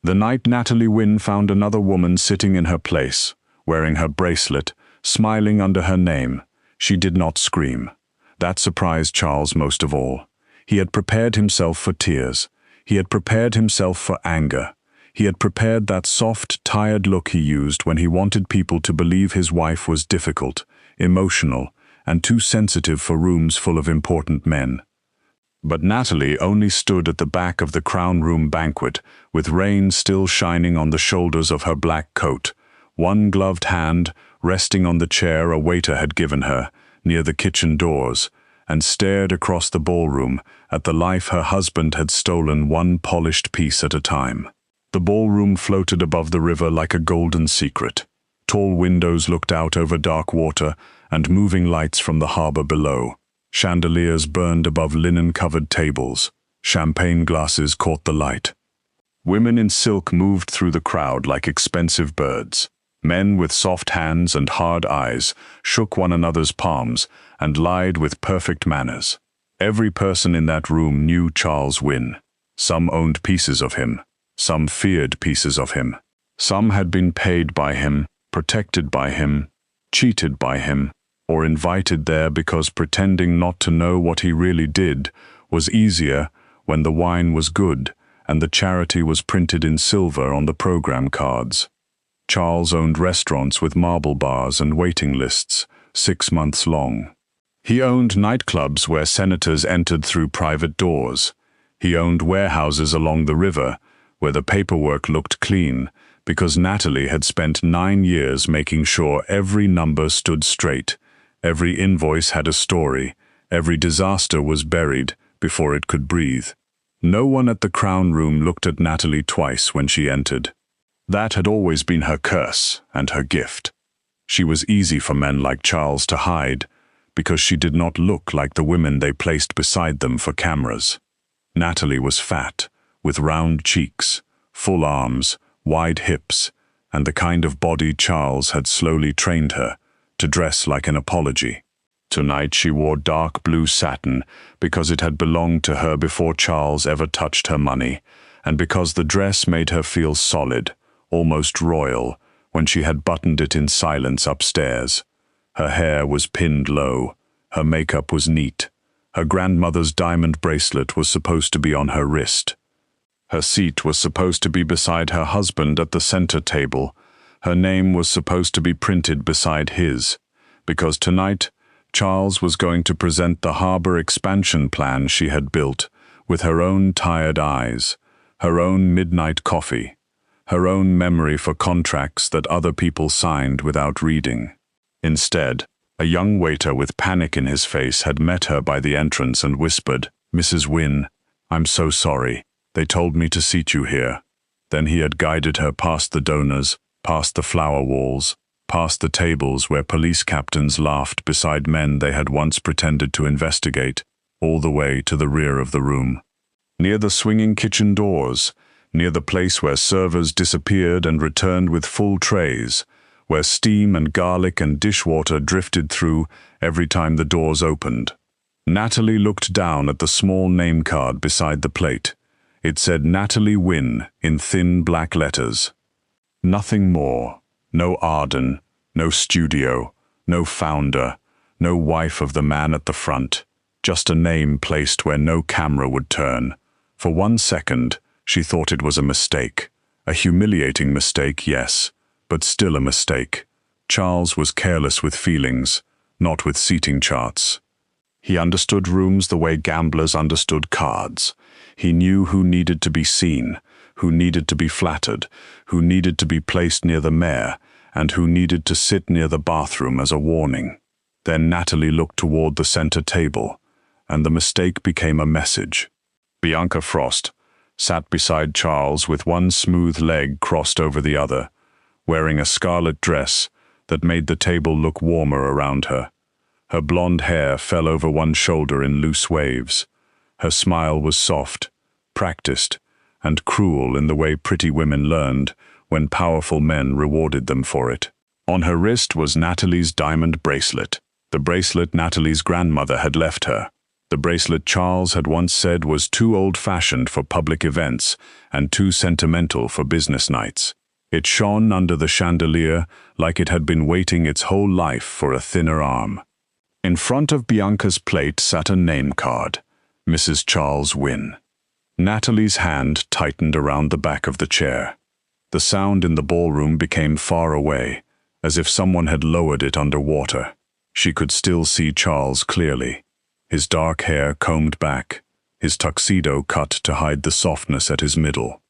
The night Natalie Wynn found another woman sitting in her place, wearing her bracelet, smiling under her name, she did not scream. That surprised Charles most of all. He had prepared himself for tears. He had prepared himself for anger. He had prepared that soft, tired look he used when he wanted people to believe his wife was difficult, emotional, and too sensitive for rooms full of important men. But Natalie only stood at the back of the crown room banquet, with rain still shining on the shoulders of her black coat, one gloved hand resting on the chair a waiter had given her, near the kitchen doors, and stared across the ballroom at the life her husband had stolen one polished piece at a time. The ballroom floated above the river like a golden secret. Tall windows looked out over dark water and moving lights from the harbor below. Chandeliers burned above linen-covered tables. Champagne glasses caught the light. Women in silk moved through the crowd like expensive birds. Men with soft hands and hard eyes shook one another's palms and lied with perfect manners. Every person in that room knew Charles Wynn. Some owned pieces of him. Some feared pieces of him. Some had been paid by him, protected by him, cheated by him, or invited there because pretending not to know what he really did was easier when the wine was good and the charity was printed in silver on the program cards. Charles owned restaurants with marble bars and waiting lists, 6 months long. He owned nightclubs where senators entered through private doors. He owned warehouses along the river, where the paperwork looked clean, because Natalie had spent 9 years making sure every number stood straight, every invoice had a story, every disaster was buried before it could breathe. No one at the crown room looked at Natalie twice when she entered. That had always been her curse and her gift. She was easy for men like Charles to hide, because she did not look like the women they placed beside them for cameras. Natalie was fat, with round cheeks, full arms, wide hips, and the kind of body Charles had slowly trained her to dress like an apology. Tonight she wore dark blue satin because it had belonged to her before Charles ever touched her money, and because the dress made her feel solid, almost royal, when she had buttoned it in silence upstairs. Her hair was pinned low, her makeup was neat, her grandmother's diamond bracelet was supposed to be on her wrist. Her seat was supposed to be beside her husband at the center table. Her name was supposed to be printed beside his, because tonight Charles was going to present the harbor expansion plan she had built, with her own tired eyes, her own midnight coffee, her own memory for contracts that other people signed without reading. Instead, a young waiter with panic in his face had met her by the entrance and whispered, "Mrs. Wynn, I'm so sorry. They told me to seat you here." Then he had guided her past the donors, past the flower walls, past the tables where police captains laughed beside men they had once pretended to investigate, all the way to the rear of the room. Near the swinging kitchen doors, near the place where servers disappeared and returned with full trays, where steam and garlic and dishwater drifted through every time the doors opened. Natalie looked down at the small name card beside the plate. It said Natalie Wynn in thin black letters. Nothing more. No Arden, no studio, no founder, no wife of the man at the front. Just a name placed where no camera would turn. For 1 second, she thought it was a mistake. A humiliating mistake, yes, but still a mistake. Charles was careless with feelings, not with seating charts. He understood rooms the way gamblers understood cards. He knew who needed to be seen, who needed to be flattered, who needed to be placed near the mayor, and who needed to sit near the bathroom as a warning. Then Natalie looked toward the center table, and the mistake became a message. Bianca Frost sat beside Charles with one smooth leg crossed over the other, wearing a scarlet dress that made the table look warmer around her. Her blonde hair fell over one shoulder in loose waves. Her smile was soft, practiced, and cruel in the way pretty women learned when powerful men rewarded them for it. On her wrist was Natalie's diamond bracelet, the bracelet Natalie's grandmother had left her. The bracelet Charles had once said was too old-fashioned for public events and too sentimental for business nights. It shone under the chandelier like it had been waiting its whole life for a thinner arm. In front of Bianca's plate sat a name card, Mrs. Charles Wynn. Natalie's hand tightened around the back of the chair. The sound in the ballroom became far away, as if someone had lowered it under water. She could still see Charles clearly, his dark hair combed back, his tuxedo cut to hide the softness at his middle,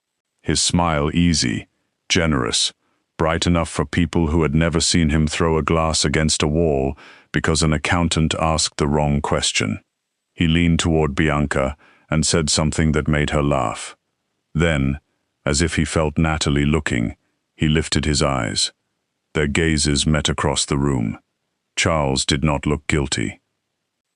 his smile easy, generous, bright enough for people who had never seen him throw a glass against a wall because an accountant asked the wrong question. He leaned toward Bianca and said something that made her laugh. Then, as if he felt Natalie looking, he lifted his eyes. Their gazes met across the room. Charles did not look guilty.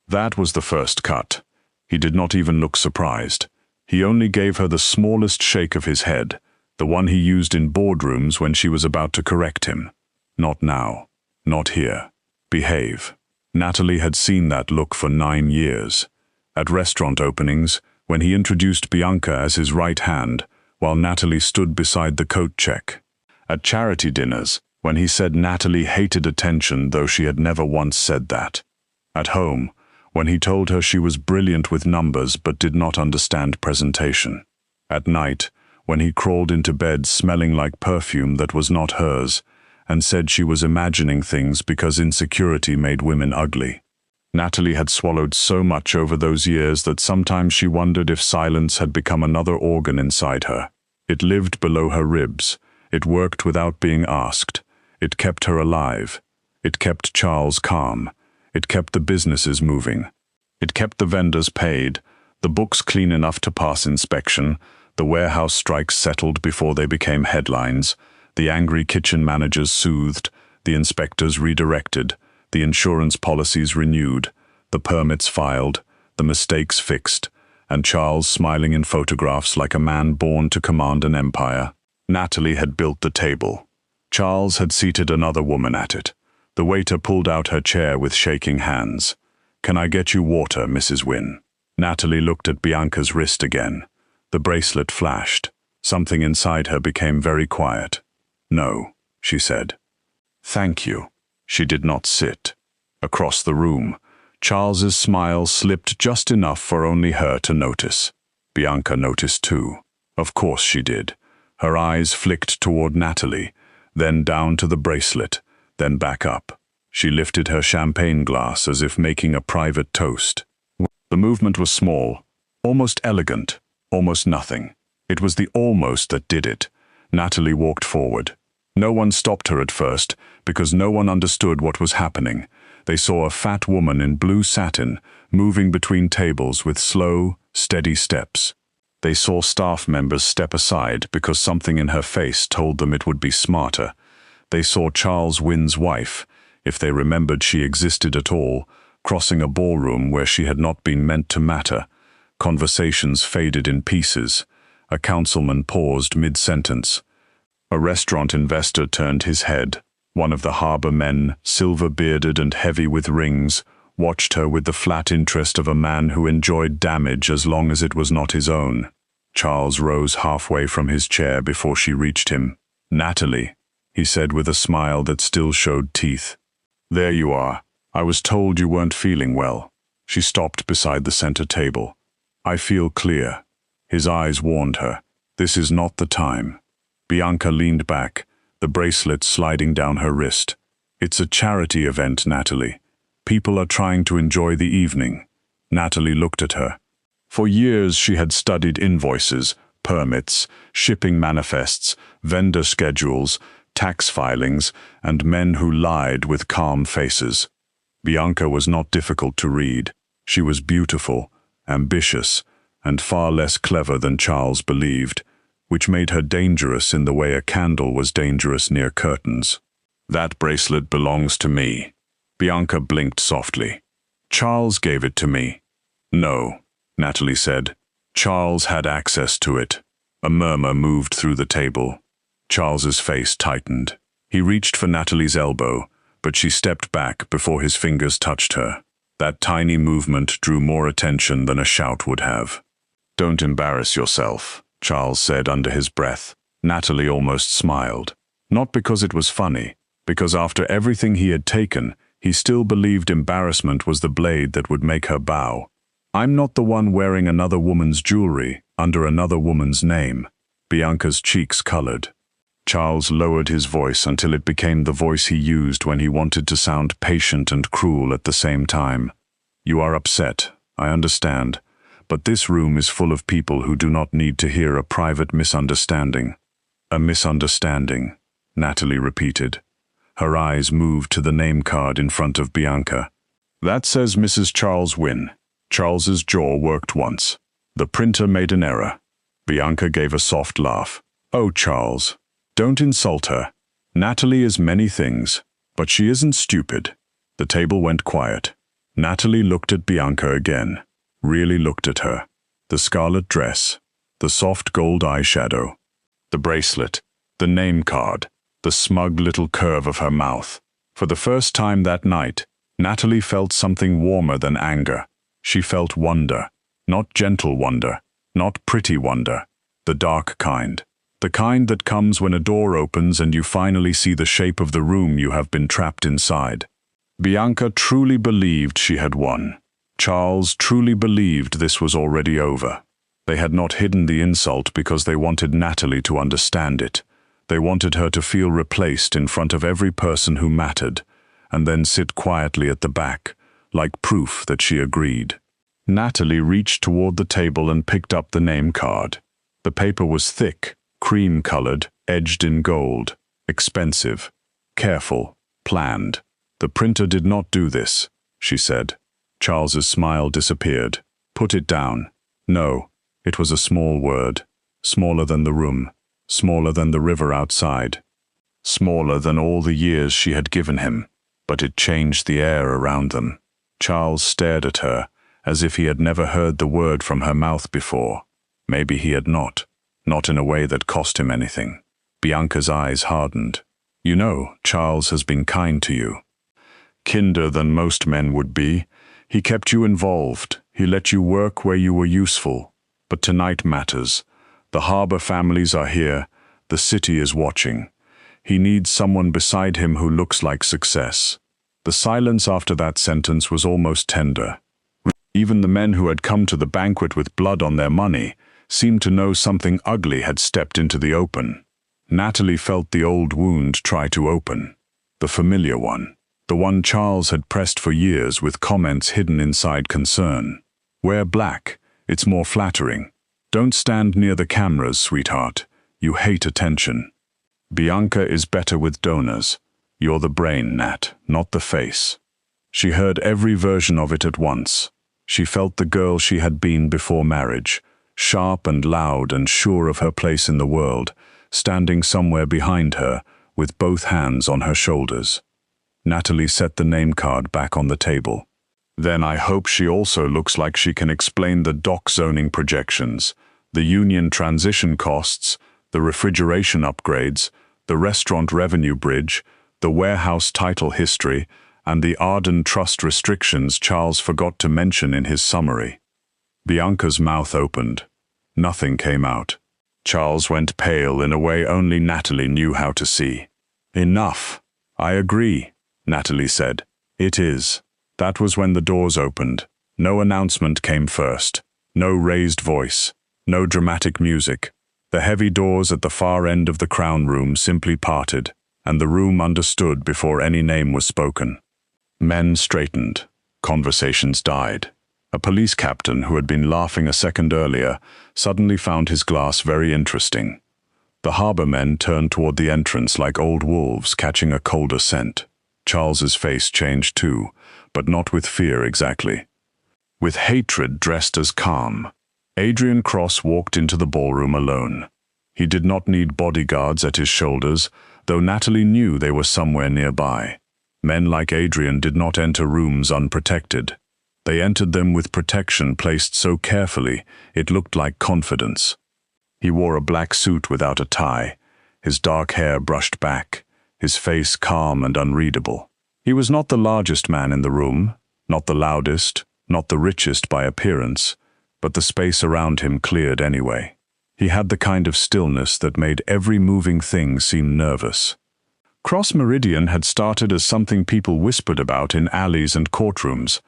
That was the first cut. He did not even look surprised. He only gave her the smallest shake of his head, the one he used in boardrooms when she was about to correct him. Not now. Not here. Behave. Natalie had seen that look for 9 years. At restaurant openings, when he introduced Bianca as his right hand, while Natalie stood beside the coat check. At charity dinners, when he said Natalie hated attention though she had never once said that. At home, when he told her she was brilliant with numbers but did not understand presentation. At night, when he crawled into bed smelling like perfume that was not hers, and said she was imagining things because insecurity made women ugly. Natalie had swallowed so much over those years that sometimes she wondered if silence had become another organ inside her. It lived below her ribs. It worked without being asked. It kept her alive. It kept Charles calm. It kept the businesses moving. It kept the vendors paid, the books clean enough to pass inspection, the warehouse strikes settled before they became headlines, the angry kitchen managers soothed, the inspectors redirected, the insurance policies renewed, the permits filed, the mistakes fixed, and Charles smiling in photographs like a man born to command an empire. Natalie had built the table. Charles had seated another woman at it. The waiter pulled out her chair with shaking hands. "Can I get you water, Mrs. Wynn?" Natalie looked at Bianca's wrist again. The bracelet flashed. Something inside her became very quiet. "No," she said. "Thank you." She did not sit. Across the room, Charles's smile slipped just enough for only her to notice. Bianca noticed too. Of course she did. Her eyes flicked toward Natalie, then down to the bracelet, then back up. She lifted her champagne glass as if making a private toast. The movement was small, almost elegant, almost nothing. It was the almost that did it. Natalie walked forward. No one stopped her at first, because no one understood what was happening. They saw a fat woman in blue satin, moving between tables with slow, steady steps. They saw staff members step aside because something in her face told them it would be smarter. They saw Charles Wynn's wife, if they remembered she existed at all, crossing a ballroom where she had not been meant to matter. Conversations faded in pieces. A councilman paused mid-sentence. A restaurant investor turned his head. One of the harbor men, silver-bearded and heavy with rings, watched her with the flat interest of a man who enjoyed damage as long as it was not his own. Charles rose halfway from his chair before she reached him. "Natalie," he said with a smile that still showed teeth. "There you are. I was told you weren't feeling well." She stopped beside the center table. "I feel clear." His eyes warned her. This is not the time. Bianca leaned back, the bracelet sliding down her wrist. "It's a charity event, Natalie. People are trying to enjoy the evening." Natalie looked at her. For years she had studied invoices, permits, shipping manifests, vendor schedules, tax filings, and men who lied with calm faces. Bianca was not difficult to read. She was beautiful, ambitious, and far less clever than Charles believed, which made her dangerous in the way a candle was dangerous near curtains. "That bracelet belongs to me." Bianca blinked softly. "Charles gave it to me." "No," Natalie said. "Charles had access to it." A murmur moved through the table. Charles's face tightened. He reached for Natalie's elbow, but she stepped back before his fingers touched her. That tiny movement drew more attention than a shout would have. "Don't embarrass yourself," Charles said under his breath. Natalie almost smiled. Not because it was funny, because after everything he had taken, he still believed embarrassment was the blade that would make her bow. "I'm not the one wearing another woman's jewelry under another woman's name." Bianca's cheeks colored. Charles lowered his voice until it became the voice he used when he wanted to sound patient and cruel at the same time. "You are upset, I understand, but this room is full of people who do not need to hear a private misunderstanding." "A misunderstanding," Natalie repeated. Her eyes moved to the name card in front of Bianca. "That says Mrs. Charles Wynn." Charles's jaw worked once. The printer made an error. Bianca gave a soft laugh. "Oh, Charles, don't insult her. Natalie is many things, but she isn't stupid." The table went quiet. Natalie looked at Bianca again, really looked at her. The scarlet dress, the soft gold eyeshadow, the bracelet, the name card, the smug little curve of her mouth. For the first time that night, Natalie felt something warmer than anger. She felt wonder, not gentle wonder, not pretty wonder, the dark kind. The kind that comes when a door opens and you finally see the shape of the room you have been trapped inside. Bianca truly believed she had won. Charles truly believed this was already over. They had not hidden the insult because they wanted Natalie to understand it. They wanted her to feel replaced in front of every person who mattered, and then sit quietly at the back, like proof that she agreed. Natalie reached toward the table and picked up the name card. The paper was thick, cream-colored, edged in gold, expensive, careful, planned. "The printer did not do this," she said. Charles's smile disappeared. "Put it down." No, it was a small word, smaller than the room, smaller than the river outside, smaller than all the years she had given him, but it changed the air around them. Charles stared at her, as if he had never heard the word from her mouth before. Maybe he had not in a way that cost him anything. Bianca's eyes hardened. "You know, Charles has been kind to you. Kinder than most men would be. He kept you involved. He let you work where you were useful. But tonight matters. The harbor families are here. The city is watching. He needs someone beside him who looks like success." The silence after that sentence was almost tender. Even the men who had come to the banquet with blood on their money seemed to know something ugly had stepped into the open. Natalie felt the old wound try to open. The familiar one. The one Charles had pressed for years with comments hidden inside concern. "Wear black. It's more flattering. Don't stand near the cameras, sweetheart. You hate attention. Bianca is better with donors. You're the brain, Nat, not the face." She heard every version of it at once. She felt the girl she had been before marriage, sharp and loud and sure of her place in the world, standing somewhere behind her, with both hands on her shoulders. Natalie set the name card back on the table. "Then I hope she also looks like she can explain the dock zoning projections, the union transition costs, the refrigeration upgrades, the restaurant revenue bridge, the warehouse title history, and the Arden Trust restrictions Charles forgot to mention in his summary." Bianca's mouth opened. Nothing came out. Charles went pale in a way only Natalie knew how to see. "Enough. I agree," Natalie said. "It is." That was when the doors opened. No announcement came first. No raised voice. No dramatic music. The heavy doors at the far end of the crown room simply parted, and the room understood before any name was spoken. Men straightened. Conversations died. A police captain who had been laughing a second earlier suddenly found his glass very interesting. The harbor men turned toward the entrance like old wolves catching a colder scent. Charles's face changed too, but not with fear exactly. With hatred dressed as calm. Adrian Cross walked into the ballroom alone. He did not need bodyguards at his shoulders, though Natalie knew they were somewhere nearby. Men like Adrian did not enter rooms unprotected. They entered them with protection placed so carefully it looked like confidence. He wore a black suit without a tie, his dark hair brushed back, his face calm and unreadable. He was not the largest man in the room, Not the loudest, not the richest by appearance, but the space around him cleared anyway. He had the kind of stillness that made every moving thing seem nervous. Cross Meridian had started as something people whispered about in alleys and courtrooms.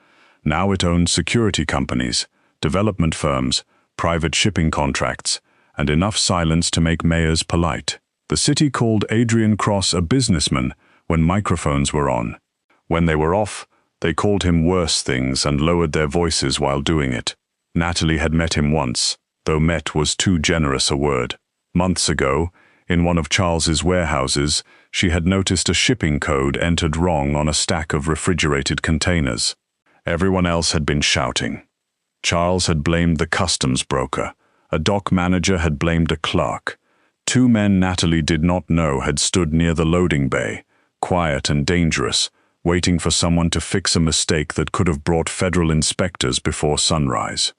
Now it owned security companies, development firms, private shipping contracts, and enough silence to make mayors polite. The city called Adrian Cross a businessman when microphones were on. When they were off, they called him worse things and lowered their voices while doing it. Natalie had met him once, though met was too generous a word. Months ago, in one of Charles's warehouses, she had noticed a shipping code entered wrong on a stack of refrigerated containers. Everyone else had been shouting. Charles had blamed the customs broker. A dock manager had blamed a clerk. Two men Natalie did not know had stood near the loading bay, quiet and dangerous, waiting for someone to fix a mistake that could have brought federal inspectors before sunrise.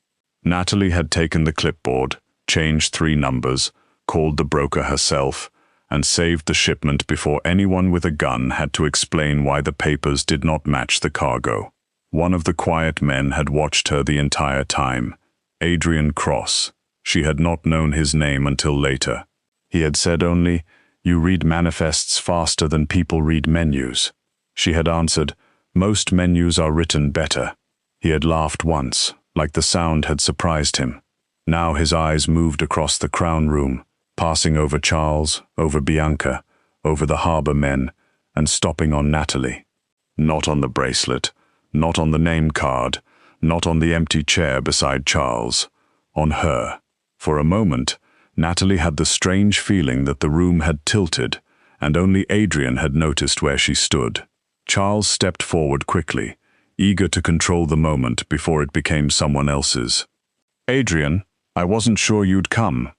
Natalie had taken the clipboard, changed 3 numbers, called the broker herself, and saved the shipment before anyone with a gun had to explain why the papers did not match the cargo. One of the quiet men had watched her the entire time, Adrian Cross. She had not known his name until later. He had said only, "You read manifests faster than people read menus." She had answered, "Most menus are written better." He had laughed once, like the sound had surprised him. Now his eyes moved across the crown room, passing over Charles, over Bianca, over the harbor men, and stopping on Natalie. Not on the bracelet, not on the name card, not on the empty chair beside Charles. On her. For a moment, Natalie had the strange feeling that the room had tilted, and only Adrian had noticed where she stood. Charles stepped forward quickly, eager to control the moment before it became someone else's. "Adrian, I wasn't sure you'd come."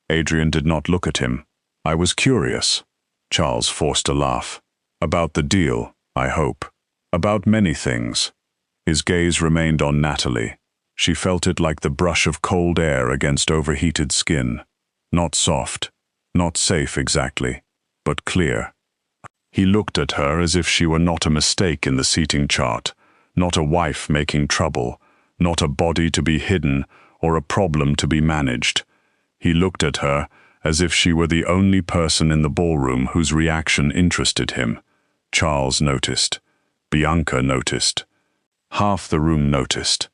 Adrian did not look at him. "I was curious." Charles forced a laugh. "About the deal, I hope. About many things." His gaze remained on Natalie. She felt it like the brush of cold air against overheated skin. Not soft, not safe exactly, but clear. He looked at her as if she were not a mistake in the seating chart, not a wife making trouble, not a body to be hidden or a problem to be managed. He looked at her as if she were the only person in the ballroom whose reaction interested him. Charles noticed. Bianca noticed. Half the room noticed.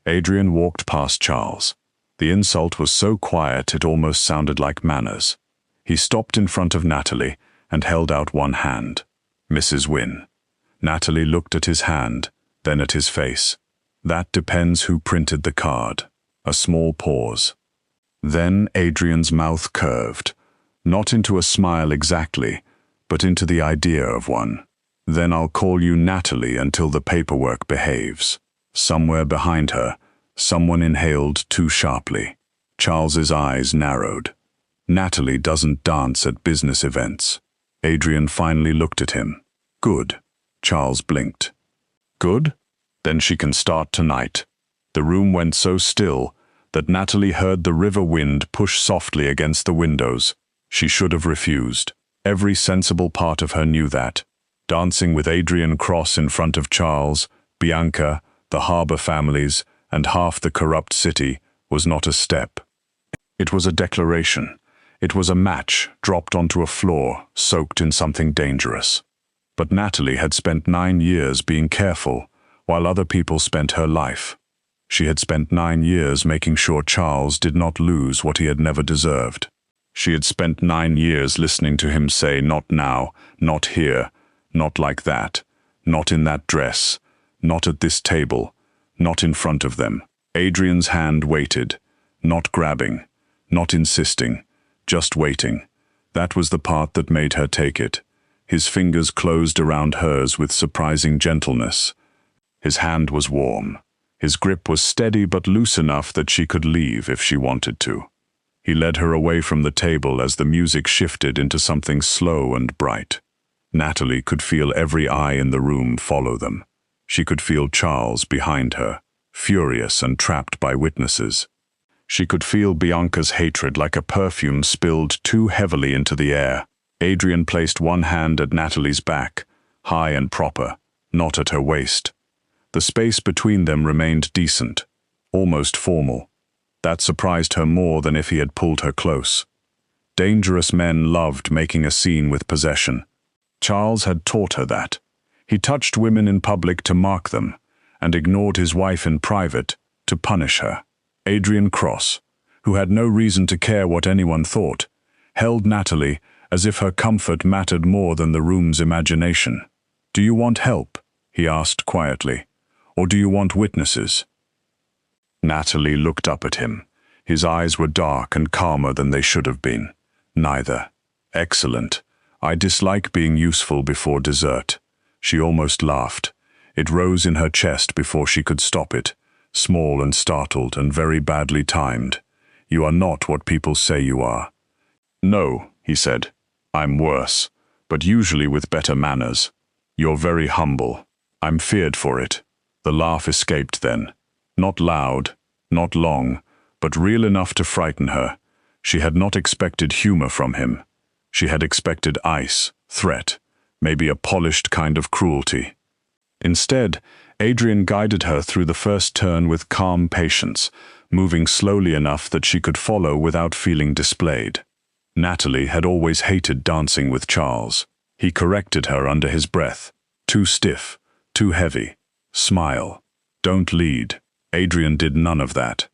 Adrian walked past Charles. The insult was so quiet it almost sounded like manners. He stopped in front of Natalie and held out one hand. "Mrs. Wynn." Natalie looked at his hand, then at his face. "That depends who printed the card." A small pause. Then Adrian's mouth curved, not into a smile exactly, but into the idea of one. "Then I'll call you Natalie until the paperwork behaves." Somewhere behind her, someone inhaled too sharply. Charles's eyes narrowed. Natalie doesn't dance at business events. Adrian finally looked at him. "Good." Charles blinked. "Good? Then she can start tonight." The room went so still that Natalie heard the river wind push softly against the windows. She should have refused. Every sensible part of her knew that. Dancing with Adrian Cross in front of Charles, Bianca, the harbor families, and half the corrupt city was not a step. It was a declaration. It was a match dropped onto a floor, soaked in something dangerous. But Natalie had spent 9 years being careful, while other people spent her life. She had spent 9 years making sure Charles did not lose what he had never deserved. She had spent 9 years listening to him say, "Not now, not here, not like that, not in that dress, not at this table, not in front of them." Adrian's hand waited, not grabbing, not insisting, just waiting. That was the part that made her take it. His fingers closed around hers with surprising gentleness. His hand was warm. His grip was steady but loose enough that she could leave if she wanted to. He led her away from the table as the music shifted into something slow and bright. Natalie could feel every eye in the room follow them. She could feel Charles behind her, furious and trapped by witnesses. She could feel Bianca's hatred like a perfume spilled too heavily into the air. Adrian placed one hand at Natalie's back, high and proper, not at her waist. The space between them remained decent, almost formal. That surprised her more than if he had pulled her close. Dangerous men loved making a scene with possession. Charles had taught her that. He touched women in public to mark them, and ignored his wife in private to punish her. Adrian Cross, who had no reason to care what anyone thought, held Natalie as if her comfort mattered more than the room's imagination. "Do you want help?" he asked quietly. "Or do you want witnesses?" Natalie looked up at him. His eyes were dark and calmer than they should have been. "Neither." "Excellent. I dislike being useful before dessert." She almost laughed. It rose in her chest before she could stop it, small and startled and very badly timed. "You are not what people say you are." "No," he said. "I'm worse, but usually with better manners. You're very humble. I'm feared for it." The laugh escaped then. Not loud, not long, but real enough to frighten her. She had not expected humor from him. She had expected ice, threat, maybe a polished kind of cruelty. Instead, Adrian guided her through the first turn with calm patience, moving slowly enough that she could follow without feeling displayed. Natalie had always hated dancing with Charles. He corrected her under his breath. "Too stiff, too heavy. Smile. Don't lead." Adrian did none of that.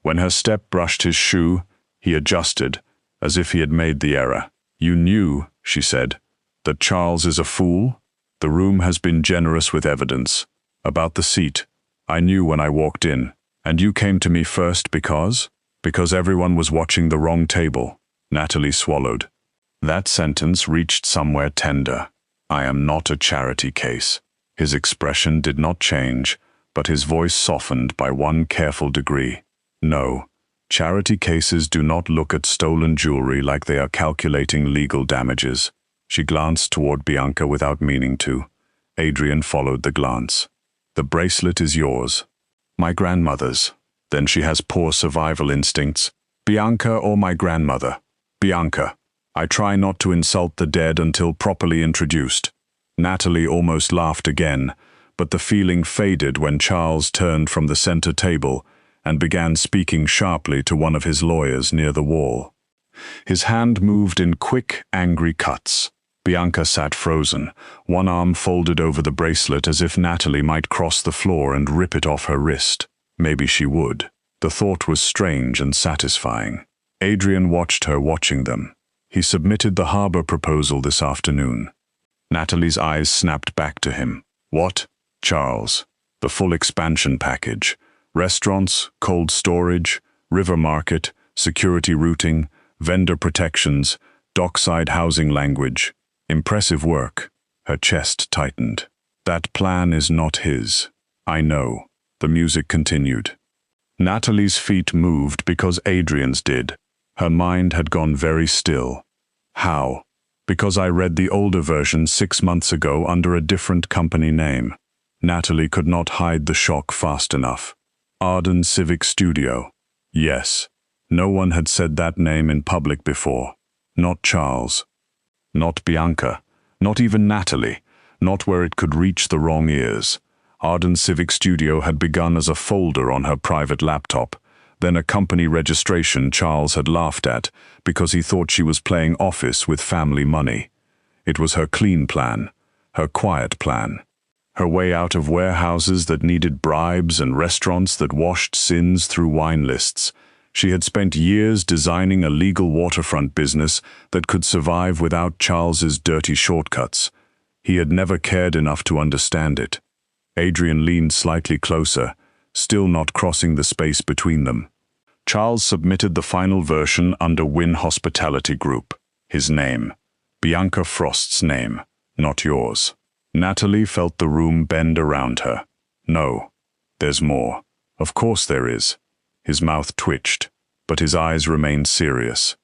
When her step brushed his shoe, he adjusted, as if he had made the error. "You knew," she said, "that Charles is a fool? The room has been generous with evidence. About the seat, I knew when I walked in. And you came to me first because? Because everyone was watching the wrong table." Natalie swallowed. That sentence reached somewhere tender. "I am not a charity case." His expression did not change, but his voice softened by one careful degree. "No, charity cases do not look at stolen jewelry like they are calculating legal damages." She glanced toward Bianca without meaning to. Adrian followed the glance. "The bracelet is yours." "My grandmother's." "Then she has poor survival instincts." "Bianca or my grandmother?" "Bianca. I try not to insult the dead until properly introduced." Natalie almost laughed again, but the feeling faded when Charles turned from the center table and began speaking sharply to one of his lawyers near the wall. His hand moved in quick, angry cuts. Bianca sat frozen, one arm folded over the bracelet as if Natalie might cross the floor and rip it off her wrist. Maybe she would. The thought was strange and satisfying. Adrian watched her watching them. He submitted the harbor proposal this afternoon. Natalie's eyes snapped back to him. "What?" "Charles. The full expansion package. Restaurants, cold storage, river market, security routing, vendor protections, dockside housing language. Impressive work." Her chest tightened. "That plan is not his." "I know." The music continued. Natalie's feet moved because Adrian's did. Her mind had gone very still. "How?" "Because I read the older version 6 months ago under a different company name." Natalie could not hide the shock fast enough. "Arden Civic Studio." "Yes." No one had said that name in public before. Not Charles. Not Bianca. Not even Natalie. Not where it could reach the wrong ears. Arden Civic Studio had begun as a folder on her private laptop, then a company registration Charles had laughed at because he thought she was playing office with family money. It was her clean plan, her quiet plan. Her way out of warehouses that needed bribes and restaurants that washed sins through wine lists. She had spent years designing a legal waterfront business that could survive without Charles's dirty shortcuts. He had never cared enough to understand it. Adrian leaned slightly closer, still not crossing the space between them. Charles submitted the final version under Wynn Hospitality Group. His name. Bianca Frost's name, not yours. Natalie felt the room bend around her. "No, there's more. Of course there is." His mouth twitched, but his eyes remained serious.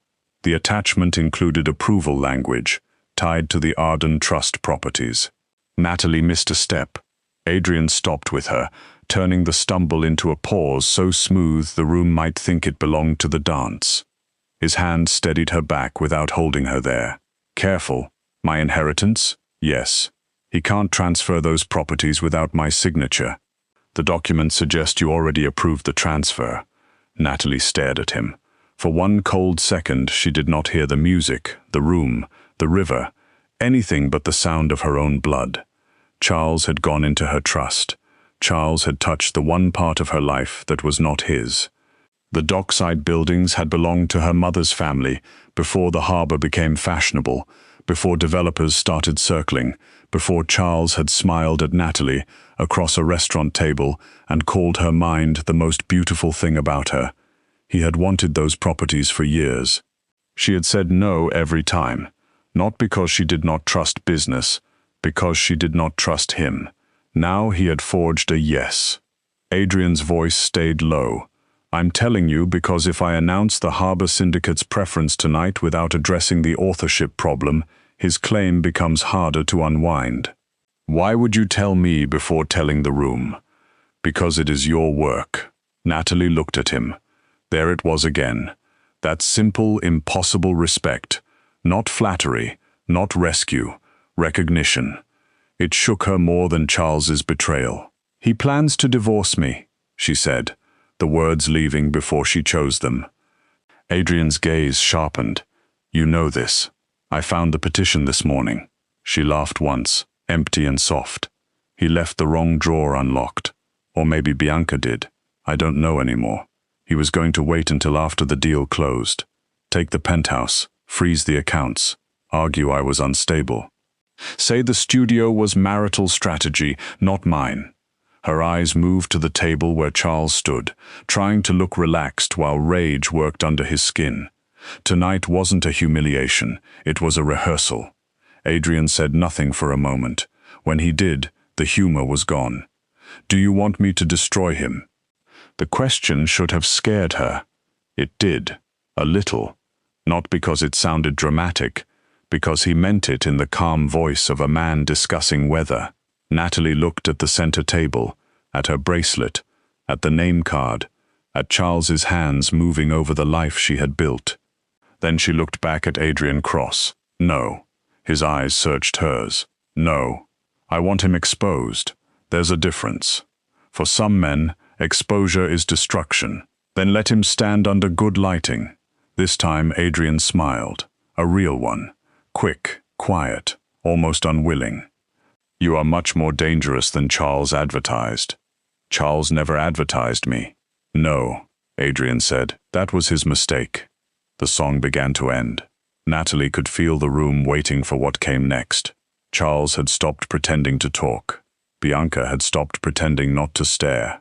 The attachment included approval language, tied to the Arden Trust properties. Natalie missed a step. Adrian stopped with her, turning the stumble into a pause so smooth the room might think it belonged to the dance. His hand steadied her back without holding her there. "Careful. My inheritance? Yes. He can't transfer those properties without my signature. The documents suggest you already approved the transfer. Natalie stared at him. For one cold second, she did not hear the music, the room, the river, anything but the sound of her own blood. Charles had gone into her trust. Charles had touched the one part of her life that was not his. The dockside buildings had belonged to her mother's family before the harbor became fashionable, before developers started circling, before Charles had smiled at Natalie across a restaurant table and called her mind the most beautiful thing about her. He had wanted those properties for years. She had said no every time, not because she did not trust business, because she did not trust him. Now he had forged a yes. Adrian's voice stayed low. I'm telling you because if I announce the Harbor Syndicate's preference tonight without addressing the authorship problem, his claim becomes harder to unwind. Why would you tell me before telling the room? Because it is your work. Natalie looked at him. There it was again. That simple, impossible respect. Not flattery, not rescue, recognition. It shook her more than Charles's betrayal. He plans to divorce me, she said, the words leaving before she chose them. Adrian's gaze sharpened. You know this. I found the petition this morning. She laughed once, empty and soft. He left the wrong drawer unlocked. Or maybe Bianca did. I don't know anymore. He was going to wait until after the deal closed. Take the penthouse, freeze the accounts, argue I was unstable. Say the studio was marital strategy, not mine. Her eyes moved to the table where Charles stood, trying to look relaxed while rage worked under his skin. Tonight wasn't a humiliation, it was a rehearsal. Adrian said nothing for a moment. When he did, the humor was gone. Do you want me to destroy him? The question should have scared her. It did, a little. Not because it sounded dramatic, because he meant it in the calm voice of a man discussing weather. Natalie looked at the center table, at her bracelet, at the name card, at Charles's hands moving over the life she had built. Then she looked back at Adrian Cross. No. His eyes searched hers. No. I want him exposed. There's a difference. For some men, exposure is destruction. Then let him stand under good lighting. This time Adrian smiled. A real one. Quick, quiet, almost unwilling. You are much more dangerous than Charles advertised. Charles never advertised me. No, Adrian said. That was his mistake. The song began to end. Natalie could feel the room waiting for what came next. Charles had stopped pretending to talk. Bianca had stopped pretending not to stare.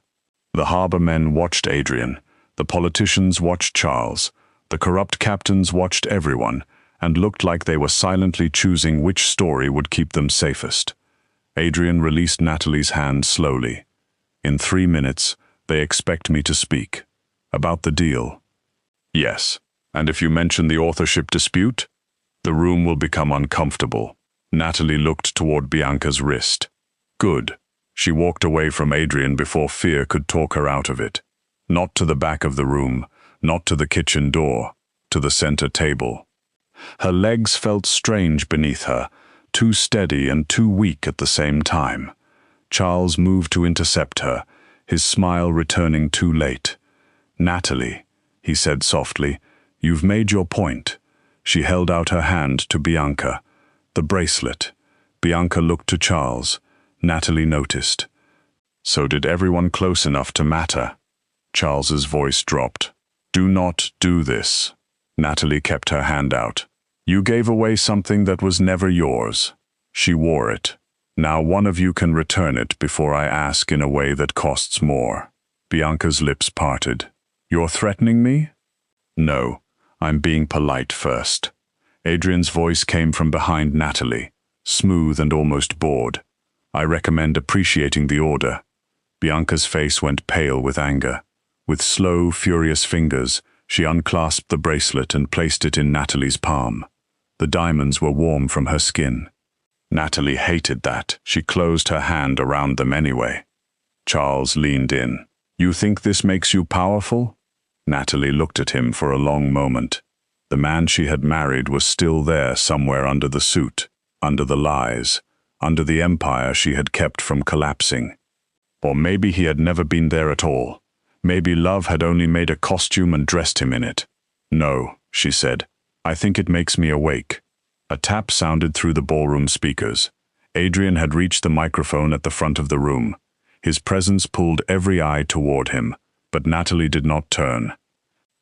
The harbor men watched Adrian. The politicians watched Charles. The corrupt captains watched everyone, and looked like they were silently choosing which story would keep them safest. Adrian released Natalie's hand slowly. In 3 minutes, they expect me to speak. About the deal. Yes. And if you mention the authorship dispute, the room will become uncomfortable. Natalie looked toward Bianca's wrist. Good. She walked away from Adrian before fear could talk her out of it. Not to the back of the room, not to the kitchen door, to the center table. Her legs felt strange beneath her, too steady and too weak at the same time. Charles moved to intercept her, his smile returning too late. Natalie, he said softly, you've made your point. She held out her hand to Bianca. The bracelet. Bianca looked to Charles. Natalie noticed. So did everyone close enough to matter? Charles's voice dropped. Do not do this. Natalie kept her hand out. You gave away something that was never yours. She wore it. Now one of you can return it before I ask in a way that costs more. Bianca's lips parted. You're threatening me? No, I'm being polite first. Adrian's voice came from behind Natalie, smooth and almost bored. I recommend appreciating the order. Bianca's face went pale with anger. With slow, furious fingers, she unclasped the bracelet and placed it in Natalie's palm. The diamonds were warm from her skin. Natalie hated that. She closed her hand around them anyway. Charles leaned in. You think this makes you powerful? Natalie looked at him for a long moment. The man she had married was still there somewhere under the suit, under the lies, under the empire she had kept from collapsing. Or maybe he had never been there at all. Maybe love had only made a costume and dressed him in it. "No," she said. "I think it makes me awake." A tap sounded through the ballroom speakers. Adrian had reached the microphone at the front of the room. His presence pulled every eye toward him, but Natalie did not turn.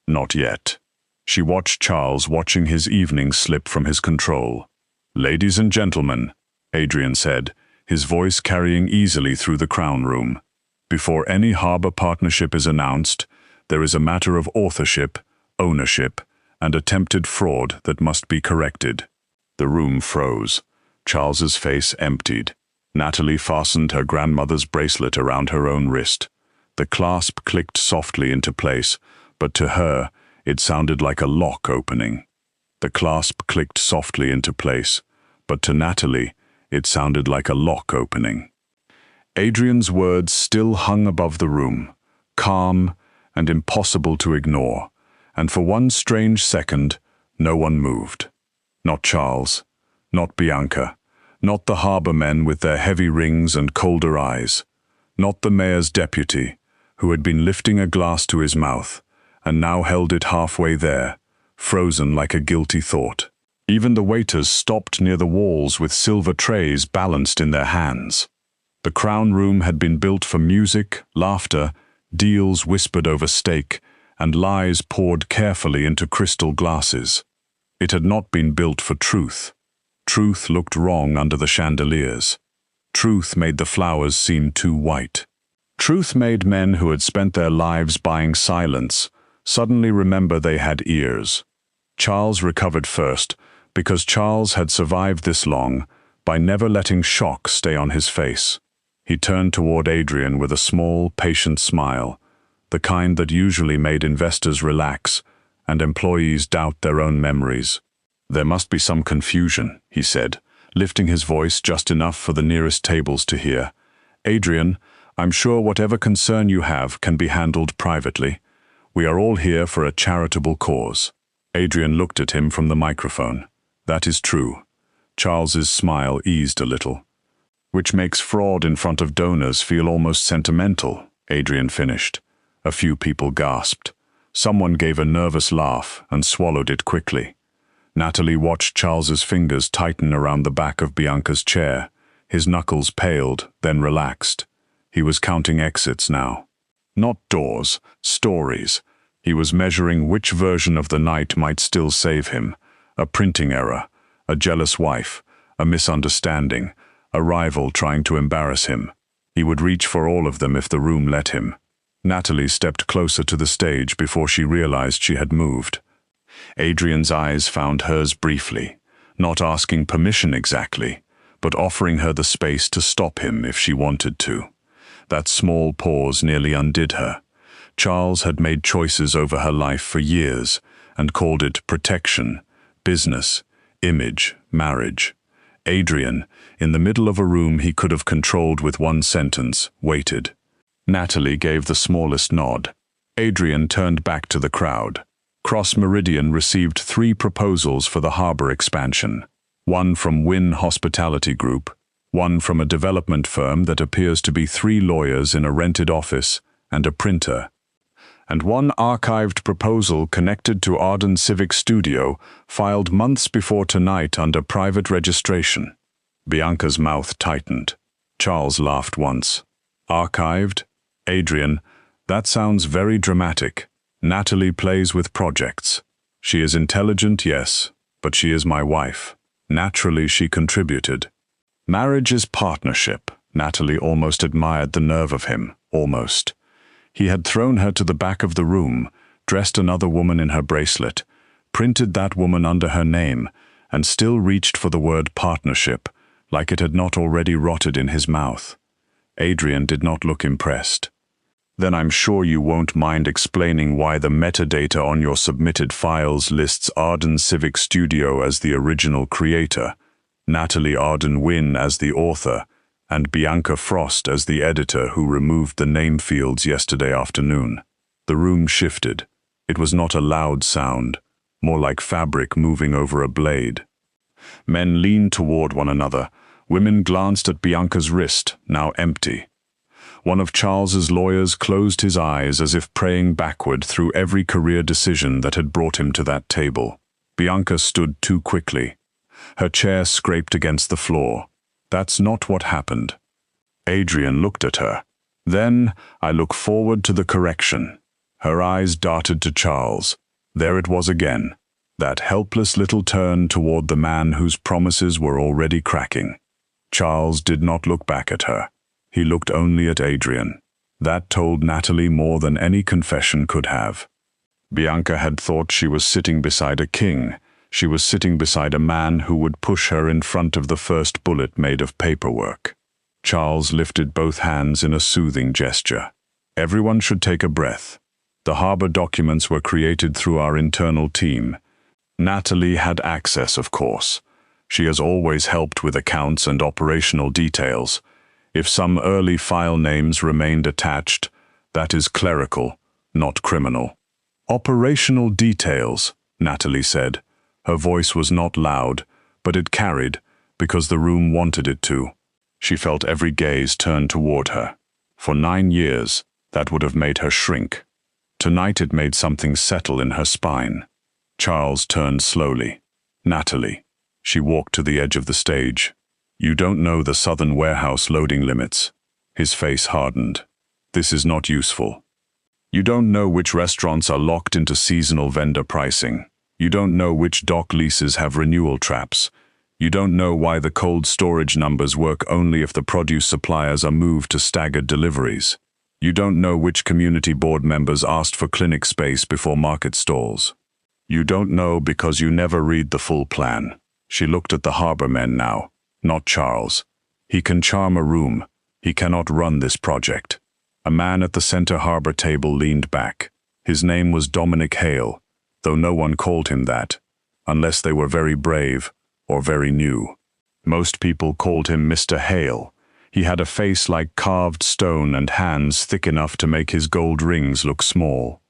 Not yet. She watched Charles watching his evening slip from his control. "Ladies and gentlemen," Adrian said, his voice carrying easily through the crown room. "Before any harbor partnership is announced, there is a matter of authorship, ownership, and attempted fraud that must be corrected." The room froze. Charles's face emptied. Natalie fastened her grandmother's bracelet around her own wrist. The clasp clicked softly into place, but to her, it sounded like a lock opening. The clasp clicked softly into place, but to Natalie, it sounded like a lock opening. Adrian's words still hung above the room, calm and impossible to ignore, and for one strange second, no one moved. Not Charles, not Bianca, not the harbor men with their heavy rings and colder eyes, not the mayor's deputy, who had been lifting a glass to his mouth, and now held it halfway there, frozen like a guilty thought. Even the waiters stopped near the walls with silver trays balanced in their hands. The crown room had been built for music, laughter, deals whispered over steak, and lies poured carefully into crystal glasses. It had not been built for truth. Truth looked wrong under the chandeliers. Truth made the flowers seem too white. Truth made men who had spent their lives buying silence suddenly remember they had ears. Charles recovered first, because Charles had survived this long by never letting shock stay on his face. He turned toward Adrian with a small, patient smile, the kind that usually made investors relax and employees doubt their own memories. "There must be some confusion," he said, lifting his voice just enough for the nearest tables to hear. "Adrian, I'm sure whatever concern you have can be handled privately. We are all here for a charitable cause." Adrian looked at him from the microphone. "That is true." Charles's smile eased a little. "Which makes fraud in front of donors feel almost sentimental," Adrian finished. A few people gasped. Someone gave a nervous laugh and swallowed it quickly. Natalie watched Charles's fingers tighten around the back of Bianca's chair. His knuckles paled, then relaxed. He was counting exits now. Not doors, stories. He was measuring which version of the night might still save him. A printing error, a jealous wife, a misunderstanding, a rival trying to embarrass him. He would reach for all of them if the room let him. Natalie stepped closer to the stage before she realized she had moved. Adrian's eyes found hers briefly, not asking permission exactly, but offering her the space to stop him if she wanted to. That small pause nearly undid her. Charles had made choices over her life for years and called it protection, business, image, marriage. Adrian, in the middle of a room he could have controlled with one sentence, waited. Natalie gave the smallest nod. Adrian turned back to the crowd. Cross Meridian received 3 proposals for the harbor expansion. One from Wynn Hospitality Group, one from a development firm that appears to be 3 lawyers in a rented office, and a printer. And one archived proposal connected to Arden Civic Studio, filed months before tonight under private registration. Bianca's mouth tightened. Charles laughed once. "Archived? Adrian, that sounds very dramatic. Natalie plays with projects. She is intelligent, yes, but she is my wife. Naturally, she contributed." Marriage is partnership. Natalie almost admired the nerve of him, almost. He had thrown her to the back of the room, dressed another woman in her bracelet, printed that woman under her name, and still reached for the word partnership, like it had not already rotted in his mouth. Adrian did not look impressed. "Then I'm sure you won't mind explaining why the metadata on your submitted files lists Arden Civic Studio as the original creator, Natalie Wynn as the author, and Bianca Frost as the editor who removed the name fields yesterday afternoon." The room shifted. It was not a loud sound, more like fabric moving over a blade. Men leaned toward one another, Women glanced at Bianca's wrist, now empty. One of Charles's lawyers closed his eyes as if praying backward through every career decision that had brought him to that table. Bianca stood too quickly. Her chair scraped against the floor. That's not what happened. Adrian looked at her. Then, I look forward to the correction. Her eyes darted to Charles. There it was again. That helpless little turn toward the man whose promises were already cracking. Charles did not look back at her. He looked only at Adrian. That told Natalie more than any confession could have. Bianca had thought she was sitting beside a king. She was sitting beside a man who would push her in front of the first bullet made of paperwork. Charles lifted both hands in a soothing gesture. Everyone should take a breath. The harbor documents were created through our internal team. Natalie had access, of course. She has always helped with accounts and operational details. If some early file names remained attached, that is clerical, not criminal. Operational details, Natalie said. Her voice was not loud, but it carried, because the room wanted it to. She felt every gaze turn toward her. For 9 years, that would have made her shrink. Tonight it made something settle in her spine. Charles turned slowly. Natalie. She walked to the edge of the stage. You don't know the Southern warehouse loading limits. His face hardened. This is not useful. You don't know which restaurants are locked into seasonal vendor pricing. You don't know which dock leases have renewal traps. You don't know why the cold storage numbers work only if the produce suppliers are moved to staggered deliveries. You don't know which community board members asked for clinic space before market stalls. You don't know because you never read the full plan. She looked at the harbor men now, not Charles. He can charm a room. He cannot run this project. A man at the center harbor table leaned back. His name was Dominic Hale, though no one called him that, unless they were very brave or very new. Most people called him Mr. Hale. He had a face like carved stone and hands thick enough to make his gold rings look small.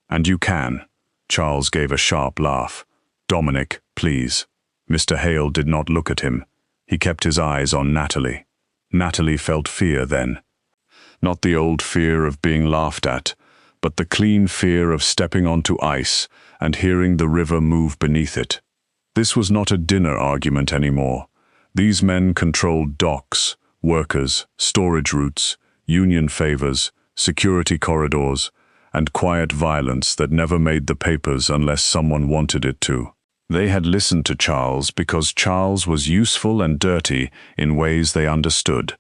And you can. Charles gave a sharp laugh. Dominic, please. Mr. Hale did not look at him. He kept his eyes on Natalie. Natalie felt fear then. Not the old fear of being laughed at, but the clean fear of stepping onto ice and hearing the river move beneath it. This was not a dinner argument anymore. These men controlled docks, workers, storage routes, union favors, security corridors, and quiet violence that never made the papers unless someone wanted it to. They had listened to Charles because Charles was useful and dirty in ways they understood.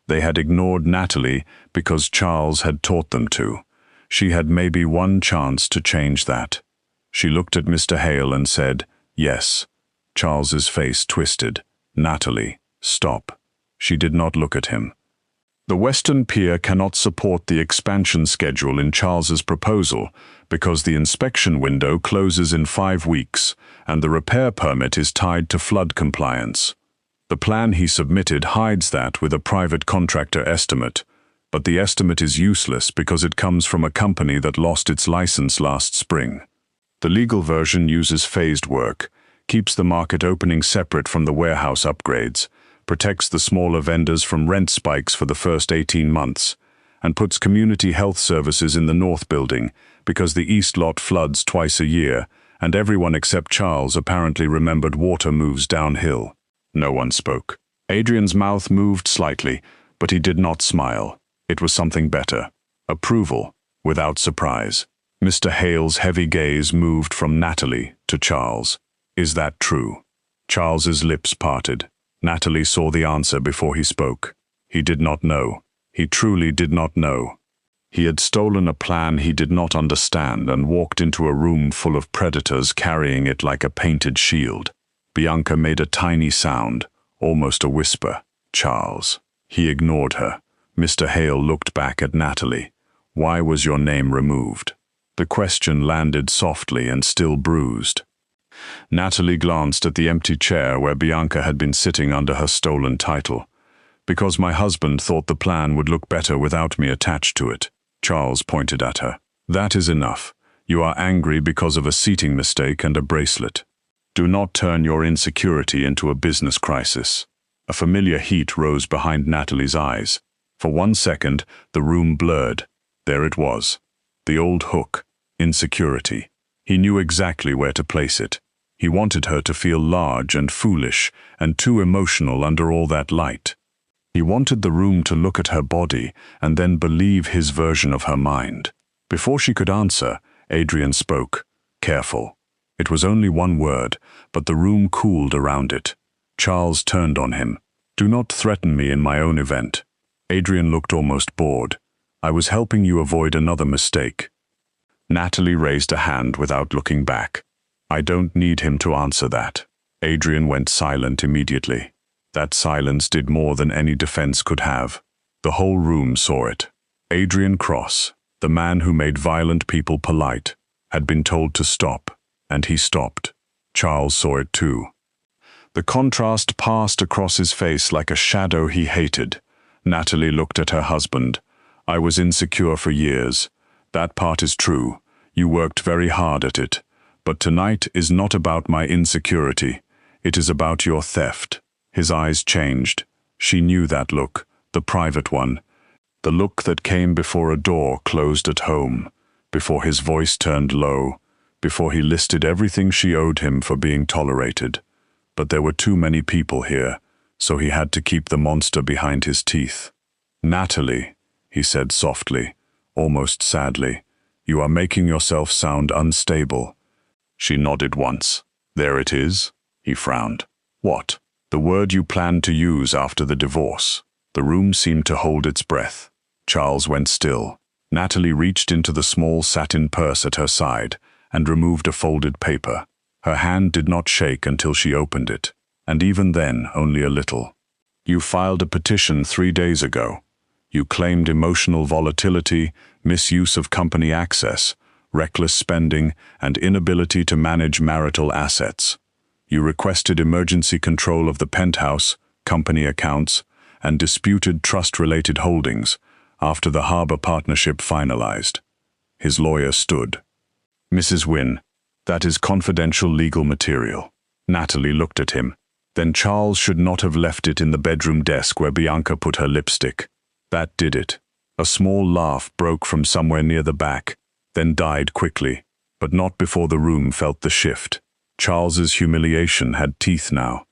They had ignored Natalie because Charles had taught them to. She had maybe one chance to change that. She looked at Mr. Hale and said, "Yes." Charles's face twisted. "Natalie, stop." She did not look at him. The Western Pier cannot support the expansion schedule in Charles's proposal because the inspection window closes in 5 weeks and the repair permit is tied to flood compliance. The plan he submitted hides that with a private contractor estimate, but the estimate is useless because it comes from a company that lost its license last spring. The legal version uses phased work, keeps the market opening separate from the warehouse upgrades, protects the smaller vendors from rent spikes for the first 18 months, and puts community health services in the north building because the east lot floods twice a year, and everyone except Charles apparently remembered water moves downhill. No one spoke. Adrian's mouth moved slightly, but he did not smile. It was something better. Approval, without surprise. Mr. Hale's heavy gaze moved from Natalie to Charles. Is that true? Charles's lips parted. Natalie saw the answer before he spoke. He did not know. He truly did not know. He had stolen a plan he did not understand and walked into a room full of predators carrying it like a painted shield. Bianca made a tiny sound, almost a whisper. Charles. He ignored her. Mr. Hale looked back at Natalie. Why was your name removed? The question landed softly and still bruised. Natalie glanced at the empty chair where Bianca had been sitting under her stolen title. Because my husband thought the plan would look better without me attached to it. Charles pointed at her. That is enough. You are angry because of a seating mistake and a bracelet. Do not turn your insecurity into a business crisis. A familiar heat rose behind Natalie's eyes. For 1 second, the room blurred. There it was. The old hook, insecurity. He knew exactly where to place it. He wanted her to feel large and foolish and too emotional under all that light. He wanted the room to look at her body and then believe his version of her mind. Before she could answer, Adrian spoke. Careful. It was only one word, but the room cooled around it. Charles turned on him. Do not threaten me in my own event. Adrian looked almost bored. I was helping you avoid another mistake. Natalie raised a hand without looking back. I don't need him to answer that. Adrian went silent immediately. That silence did more than any defense could have. The whole room saw it. Adrian Cross, the man who made violent people polite, had been told to stop, and he stopped. Charles saw it too. The contrast passed across his face like a shadow he hated. Natalie looked at her husband. I was insecure for years. That part is true. You worked very hard at it. But tonight is not about my insecurity. It is about your theft. His eyes changed. She knew that look, the private one. The look that came before a door closed at home, before his voice turned low, before he listed everything she owed him for being tolerated. But there were too many people here, so he had to keep the monster behind his teeth. Natalie, he said softly, almost sadly, you are making yourself sound unstable. She nodded once. There it is, he frowned. What? The word you planned to use after the divorce. The room seemed to hold its breath. Charles went still. Natalie reached into the small satin purse at her side and removed a folded paper. Her hand did not shake until she opened it, and even then only a little. You filed a petition 3 days ago. You claimed emotional volatility, misuse of company access, reckless spending, and inability to manage marital assets. You requested emergency control of the penthouse, company accounts, and disputed trust-related holdings after the harbor partnership finalized. His lawyer stood. Mrs. Wynn, that is confidential legal material. Natalie looked at him. Then Charles should not have left it in the bedroom desk where Bianca put her lipstick. That did it. A small laugh broke from somewhere near the back, then died quickly, but not before the room felt the shift. Charles's humiliation had teeth now.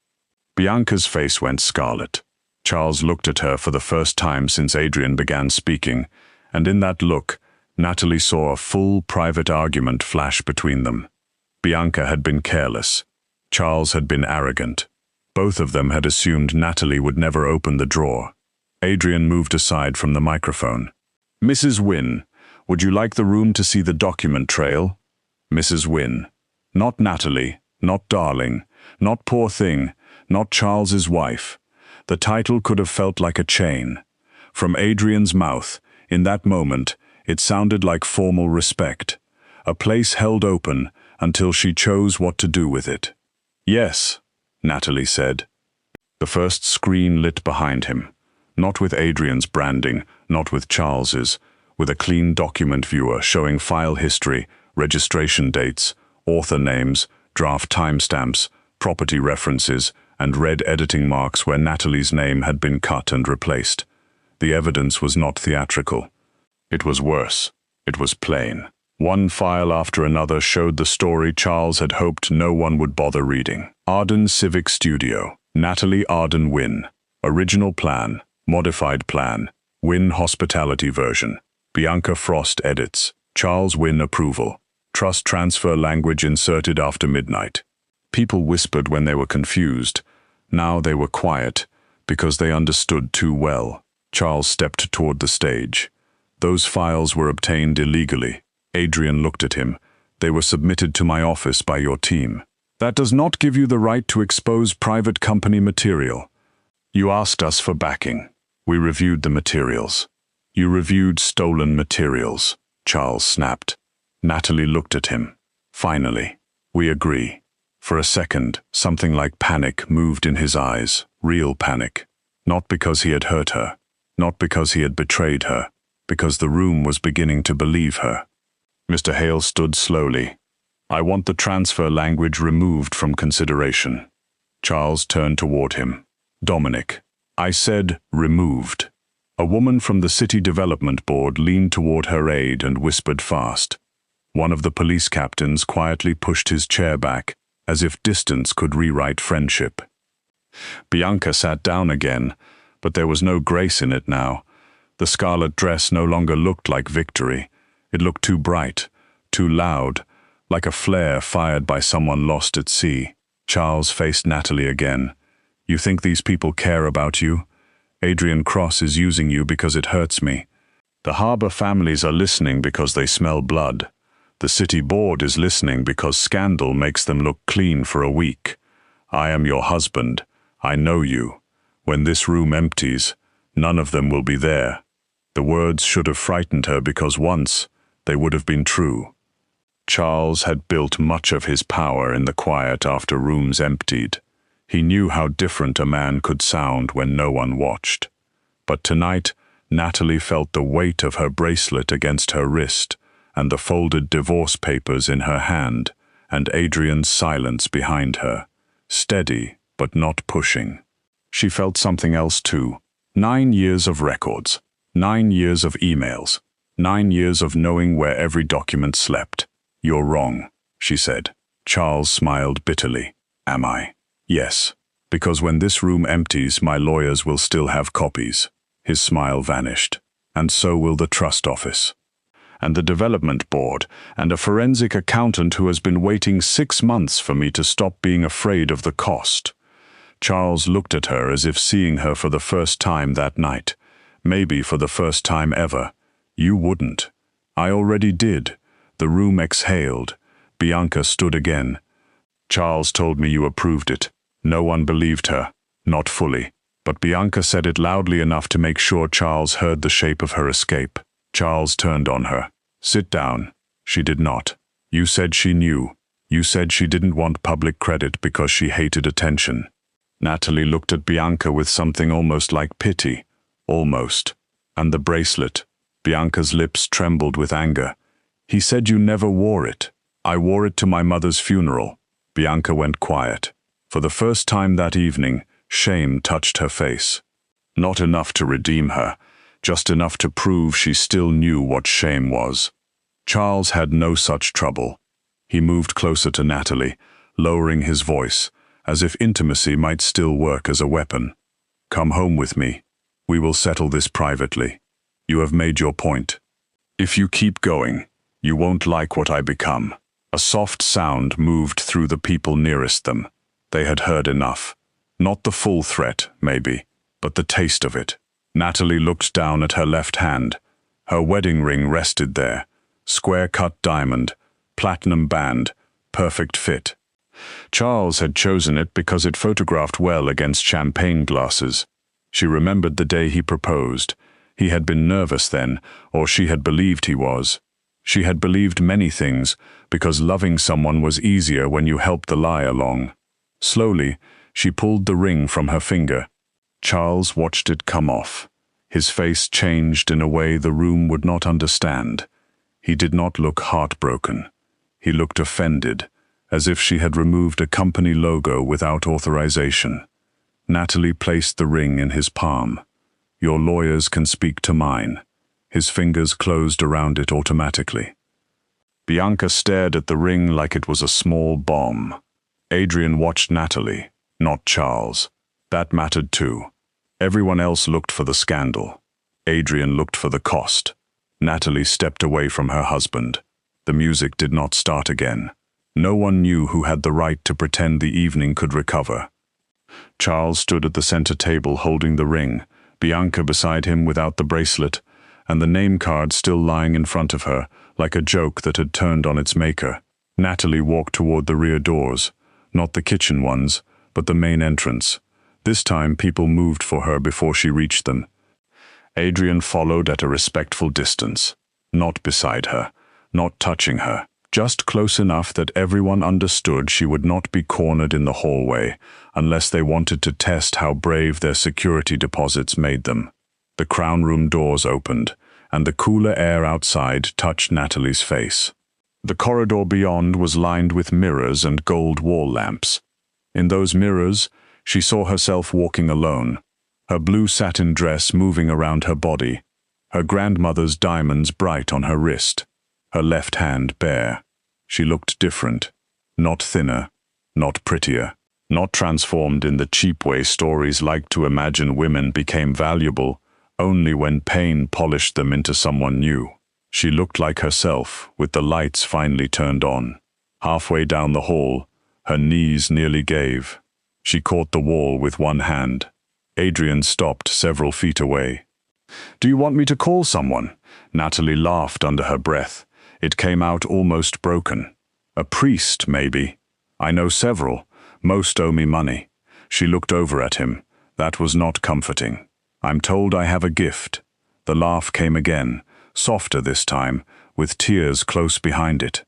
Bianca's face went scarlet. Charles looked at her for the first time since Adrian began speaking, and in that look, Natalie saw a full private argument flash between them. Bianca had been careless. Charles had been arrogant. Both of them had assumed Natalie would never open the drawer. Adrian moved aside from the microphone. Mrs. Wynn, would you like the room to see the document trail? Mrs. Wynn. Not Natalie, not darling, not poor thing, not Charles's wife. The title could have felt like a chain. From Adrian's mouth, in that moment, it sounded like formal respect. A place held open until she chose what to do with it. Yes, Natalie said. The first screen lit behind him. Not with Adrian's branding, not with Charles's, with a clean document viewer showing file history, registration dates, author names, draft timestamps, property references, and red editing marks where Natalie's name had been cut and replaced. The evidence was not theatrical. It was worse. It was plain. One file after another showed the story Charles had hoped no one would bother reading. Arden Civic Studio. Natalie Arden Wynn. Original plan. Modified plan. Wynn Hospitality version. Bianca Frost edits. Charles Wynn approval. Trust transfer language inserted after midnight. People whispered when they were confused. Now they were quiet, because they understood too well. Charles stepped toward the stage. Those files were obtained illegally. Adrian looked at him. They were submitted to my office by your team. That does not give you the right to expose private company material. You asked us for backing. We reviewed the materials. You reviewed stolen materials, Charles snapped. Natalie looked at him. Finally, we agree. For a second, something like panic moved in his eyes, real panic. Not because he had hurt her, not because he had betrayed her, because the room was beginning to believe her. Mr. Hale stood slowly. I want the transfer language removed from consideration. Charles turned toward him. Dominic. I said removed. A woman from the City Development Board leaned toward her aide and whispered fast. One of the police captains quietly pushed his chair back, as if distance could rewrite friendship. Bianca sat down again, but there was no grace in it now. The scarlet dress no longer looked like victory. It looked too bright, too loud, like a flare fired by someone lost at sea. Charles faced Natalie again. You think these people care about you? Adrian Cross is using you because it hurts me. The harbor families are listening because they smell blood. The city board is listening because scandal makes them look clean for a week. I am your husband. I know you. When this room empties, none of them will be there. The words should have frightened her because once they would have been true. Charles had built much of his power in the quiet after rooms emptied. He knew how different a man could sound when no one watched. But tonight, Natalie felt the weight of her bracelet against her wrist, and the folded divorce papers in her hand, and Adrian's silence behind her, steady but not pushing. She felt something else too. 9 years of records, 9 years of emails, 9 years of knowing where every document slept. You're wrong, she said. Charles smiled bitterly. Am I? Yes, because when this room empties, my lawyers will still have copies. His smile vanished. And so will the trust office. And the development board, and a forensic accountant who has been waiting 6 months for me to stop being afraid of the cost. Charles looked at her as if seeing her for the first time that night. Maybe for the first time ever. You wouldn't. I already did. The room exhaled. Bianca stood again. Charles told me you approved it. No one believed her. Not fully. But Bianca said it loudly enough to make sure Charles heard the shape of her escape. Charles turned on her. Sit down. She did not. You said she knew. You said she didn't want public credit because she hated attention. Natalie looked at Bianca with something almost like pity. Almost. And the bracelet. Bianca's lips trembled with anger. He said you never wore it. I wore it to my mother's funeral. Bianca went quiet. For the first time that evening, shame touched her face. Not enough to redeem her, just enough to prove she still knew what shame was. Charles had no such trouble. He moved closer to Natalie, lowering his voice, as if intimacy might still work as a weapon. Come home with me. We will settle this privately. You have made your point. If you keep going, you won't like what I become. A soft sound moved through the people nearest them. They had heard enough. Not the full threat, maybe, but the taste of it. Natalie looked down at her left hand. Her wedding ring rested there. Square-cut diamond, platinum band, perfect fit. Charles had chosen it because it photographed well against champagne glasses. She remembered the day he proposed. He had been nervous then, or she had believed he was. She had believed many things, because loving someone was easier when you helped the lie along. Slowly, she pulled the ring from her finger. Charles watched it come off. His face changed in a way the room would not understand. He did not look heartbroken. He looked offended, as if she had removed a company logo without authorization. Natalie placed the ring in his palm. Your lawyers can speak to mine. His fingers closed around it automatically. Bianca stared at the ring like it was a small bomb. Adrian watched Natalie, not Charles. That mattered too. Everyone else looked for the scandal. Adrian looked for the cost. Natalie stepped away from her husband. The music did not start again. No one knew who had the right to pretend the evening could recover. Charles stood at the center table holding the ring, Bianca beside him without the bracelet, and the name card still lying in front of her, like a joke that had turned on its maker. Natalie walked toward the rear doors, not the kitchen ones, but the main entrance. This time people moved for her before she reached them. Adrian followed at a respectful distance, not beside her, not touching her, just close enough that everyone understood she would not be cornered in the hallway unless they wanted to test how brave their security deposits made them. The crown room doors opened, and the cooler air outside touched Natalie's face. The corridor beyond was lined with mirrors and gold wall lamps. In those mirrors, She saw herself walking alone, her blue satin dress moving around her body, her grandmother's diamonds bright on her wrist, her left hand bare. She looked different, not thinner, not prettier, not transformed in the cheap way stories like to imagine women became valuable only when pain polished them into someone new. She looked like herself, with the lights finally turned on. Halfway down the hall, her knees nearly gave. She caught the wall with one hand. Adrian stopped several feet away. "Do you want me to call someone?" Natalie laughed under her breath. It came out almost broken. "A priest, maybe. I know several. Most owe me money." She looked over at him. That was not comforting. "I'm told I have a gift." The laugh came again, softer this time, with tears close behind it.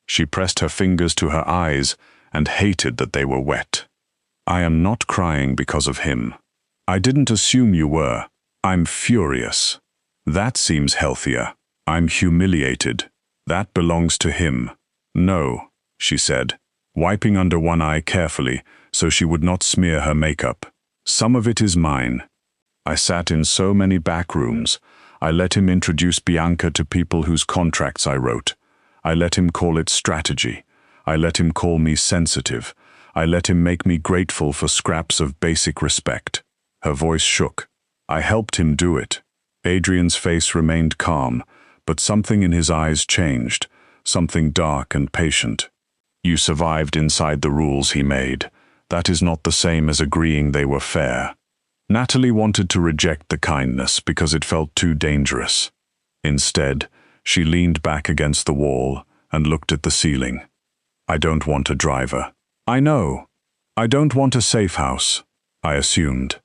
She pressed her fingers to her eyes and hated that they were wet. "I am not crying because of him. I didn't assume you were. I'm furious. That seems healthier. I'm humiliated. That belongs to him." "No," she said, wiping under one eye carefully so she would not smear her makeup. "Some of it is mine. I sat in so many back rooms. I let him introduce Bianca to people whose contracts I wrote. I let him call it strategy. I let him call me sensitive. I let him make me grateful for scraps of basic respect." Her voice shook. "I helped him do it." Adrian's face remained calm, but something in his eyes changed, something dark and patient. "You survived inside the rules he made. That is not the same as agreeing they were fair." Natalie wanted to reject the kindness because it felt too dangerous. Instead, she leaned back against the wall and looked at the ceiling. "I don't want a driver. I know. I don't want a safe house. I assumed.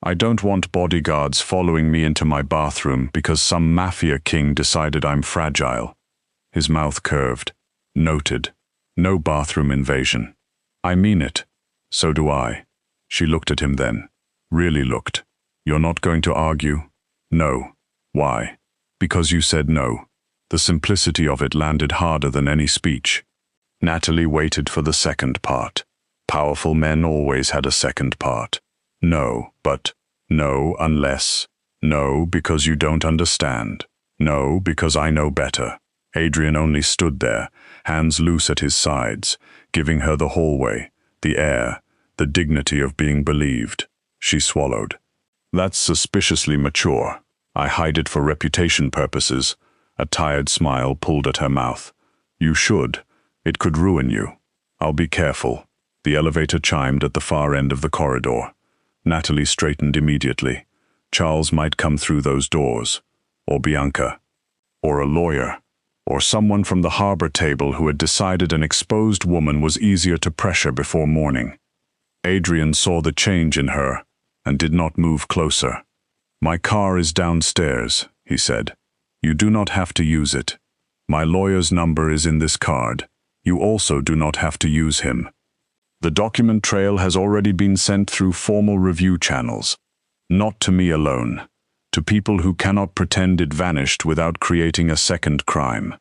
I don't want bodyguards following me into my bathroom because some Mafia king decided I'm fragile." His mouth curved. "Noted. No bathroom invasion." "I mean it. So do I." She looked at him then. Really looked. "You're not going to argue?" "No." "Why?" "Because you said no." The simplicity of it landed harder than any speech. Natalie waited for the second part. Powerful men always had a second part. "No, but." "No, unless." "No, because you don't understand." "No, because I know better." Adrian only stood there, hands loose at his sides, giving her the hallway, the air, the dignity of being believed. She swallowed. "That's suspiciously mature. I hide it for reputation purposes." A tired smile pulled at her mouth. "You should. It could ruin you." "I'll be careful." The elevator chimed at the far end of the corridor. Natalie straightened immediately. Charles might come through those doors. Or Bianca. Or a lawyer. Or someone from the harbor table who had decided an exposed woman was easier to pressure before morning. Adrian saw the change in her and did not move closer. "My car is downstairs," he said. "You do not have to use it. My lawyer's number is in this card. You also do not have to use him. The document trail has already been sent through formal review channels. Not to me alone. To people who cannot pretend it vanished without creating a second crime."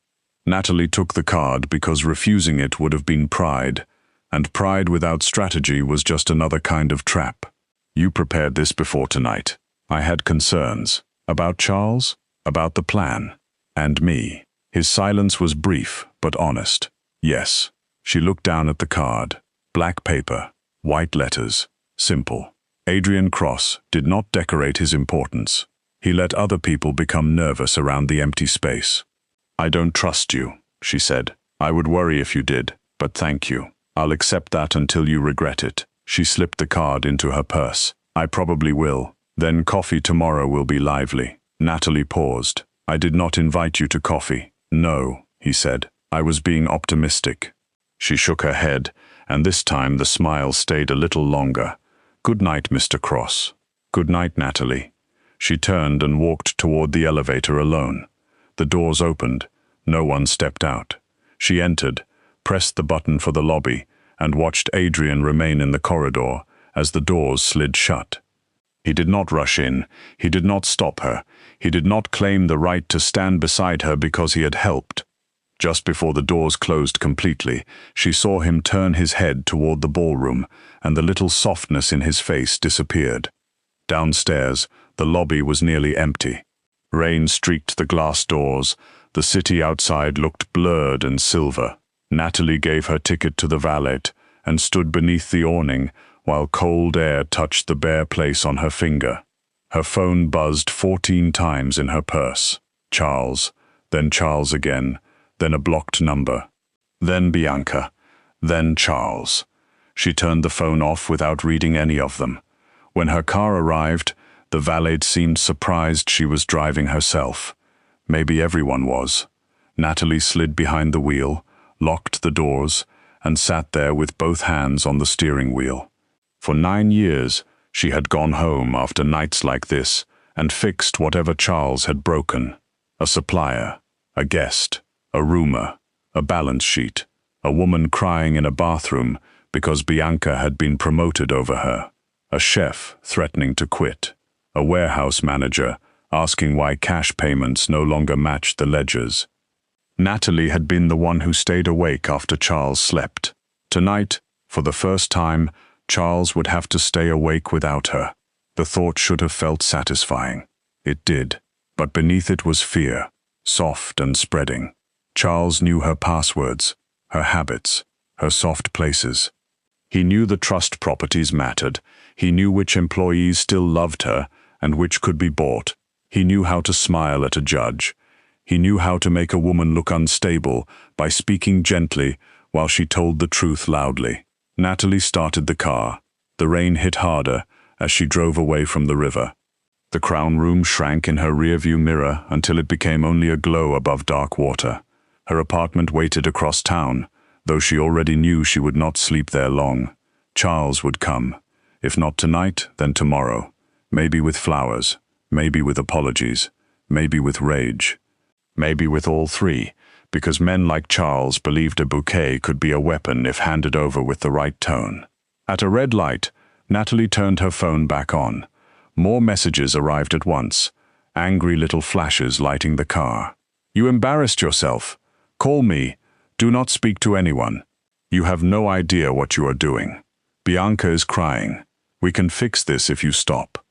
Natalie took the card because refusing it would have been pride, and pride without strategy was just another kind of trap. "You prepared this before tonight. I had concerns. About Charles? About the plan? And me." His silence was brief, but honest. "Yes." She looked down at the card. Black paper, white letters, simple. Adrian Cross did not decorate his importance. He let other people become nervous around the empty space. "I don't trust you," she said. "I would worry if you did, but thank you. I'll accept that until you regret it." She slipped the card into her purse. "I probably will. Then coffee tomorrow will be lively." Natalie paused. "I did not invite you to coffee." "No," he said. "I was being optimistic." She shook her head, and this time the smile stayed a little longer. "Good night, Mr. Cross." "Good night, Natalie." She turned and walked toward the elevator alone. The doors opened. No one stepped out. She entered, pressed the button for the lobby, and watched Adrian remain in the corridor as the doors slid shut. He did not rush in. He did not stop her. He did not claim the right to stand beside her because he had helped. Just before the doors closed completely, she saw him turn his head toward the ballroom, and the little softness in his face disappeared. Downstairs, the lobby was nearly empty. Rain streaked the glass doors. The city outside looked blurred and silver. Natalie gave her ticket to the valet and stood beneath the awning while cold air touched the bare place on her finger. Her phone buzzed 14 times in her purse. Charles, then Charles again, then a blocked number. Then Bianca, then Charles. She turned the phone off without reading any of them. When her car arrived, the valet seemed surprised she was driving herself. Maybe everyone was. Natalie slid behind the wheel, locked the doors, and sat there with both hands on the steering wheel. For 9 years, she had gone home after nights like this and fixed whatever Charles had broken. A supplier, a guest, a rumor, a balance sheet, a woman crying in a bathroom because Bianca had been promoted over her, a chef threatening to quit, a warehouse manager asking why cash payments no longer matched the ledgers. Natalie had been the one who stayed awake after Charles slept. Tonight, for the first time, Charles would have to stay awake without her. The thought should have felt satisfying. It did, but beneath it was fear, soft and spreading. Charles knew her passwords, her habits, her soft places. He knew the trust properties mattered. He knew which employees still loved her and which could be bought. He knew how to smile at a judge. He knew how to make a woman look unstable by speaking gently while she told the truth loudly. Natalie started the car. The rain hit harder as she drove away from the river. The crown room shrank in her rearview mirror until it became only a glow above dark water. Her apartment waited across town, though she already knew she would not sleep there long. Charles would come. If not tonight, then tomorrow. Maybe with flowers, maybe with apologies, maybe with rage. Maybe with all three, because men like Charles believed a bouquet could be a weapon if handed over with the right tone. At a red light, Natalie turned her phone back on. More messages arrived at once, angry little flashes lighting the car. You embarrassed yourself. Call me. Do not speak to anyone. You have no idea what you are doing. Bianca is crying. We can fix this if you stop.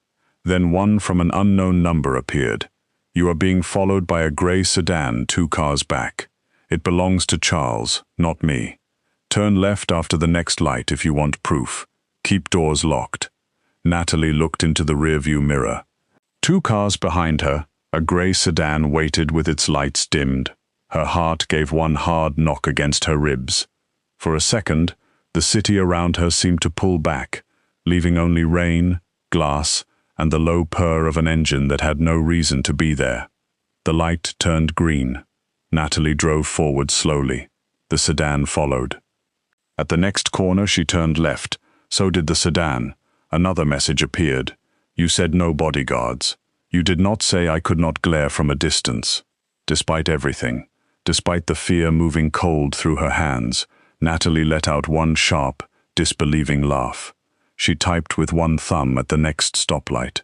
Then one from an unknown number appeared. You are being followed by a gray sedan 2 cars back. It belongs to Charles, not me. Turn left after the next light if you want proof. Keep doors locked. Natalie looked into the rearview mirror. 2 cars behind her, a gray sedan waited with its lights dimmed. Her heart gave one hard knock against her ribs. For a second, the city around her seemed to pull back, leaving only rain, glass, and the low purr of an engine that had no reason to be there. The light turned green. Natalie drove forward slowly. The sedan followed. At the next corner she turned left. So did the sedan. Another message appeared. You said no bodyguards. You did not say I could not glare from a distance. Despite everything, despite the fear moving cold through her hands, Natalie let out one sharp, disbelieving laugh. She typed with one thumb at the next stoplight.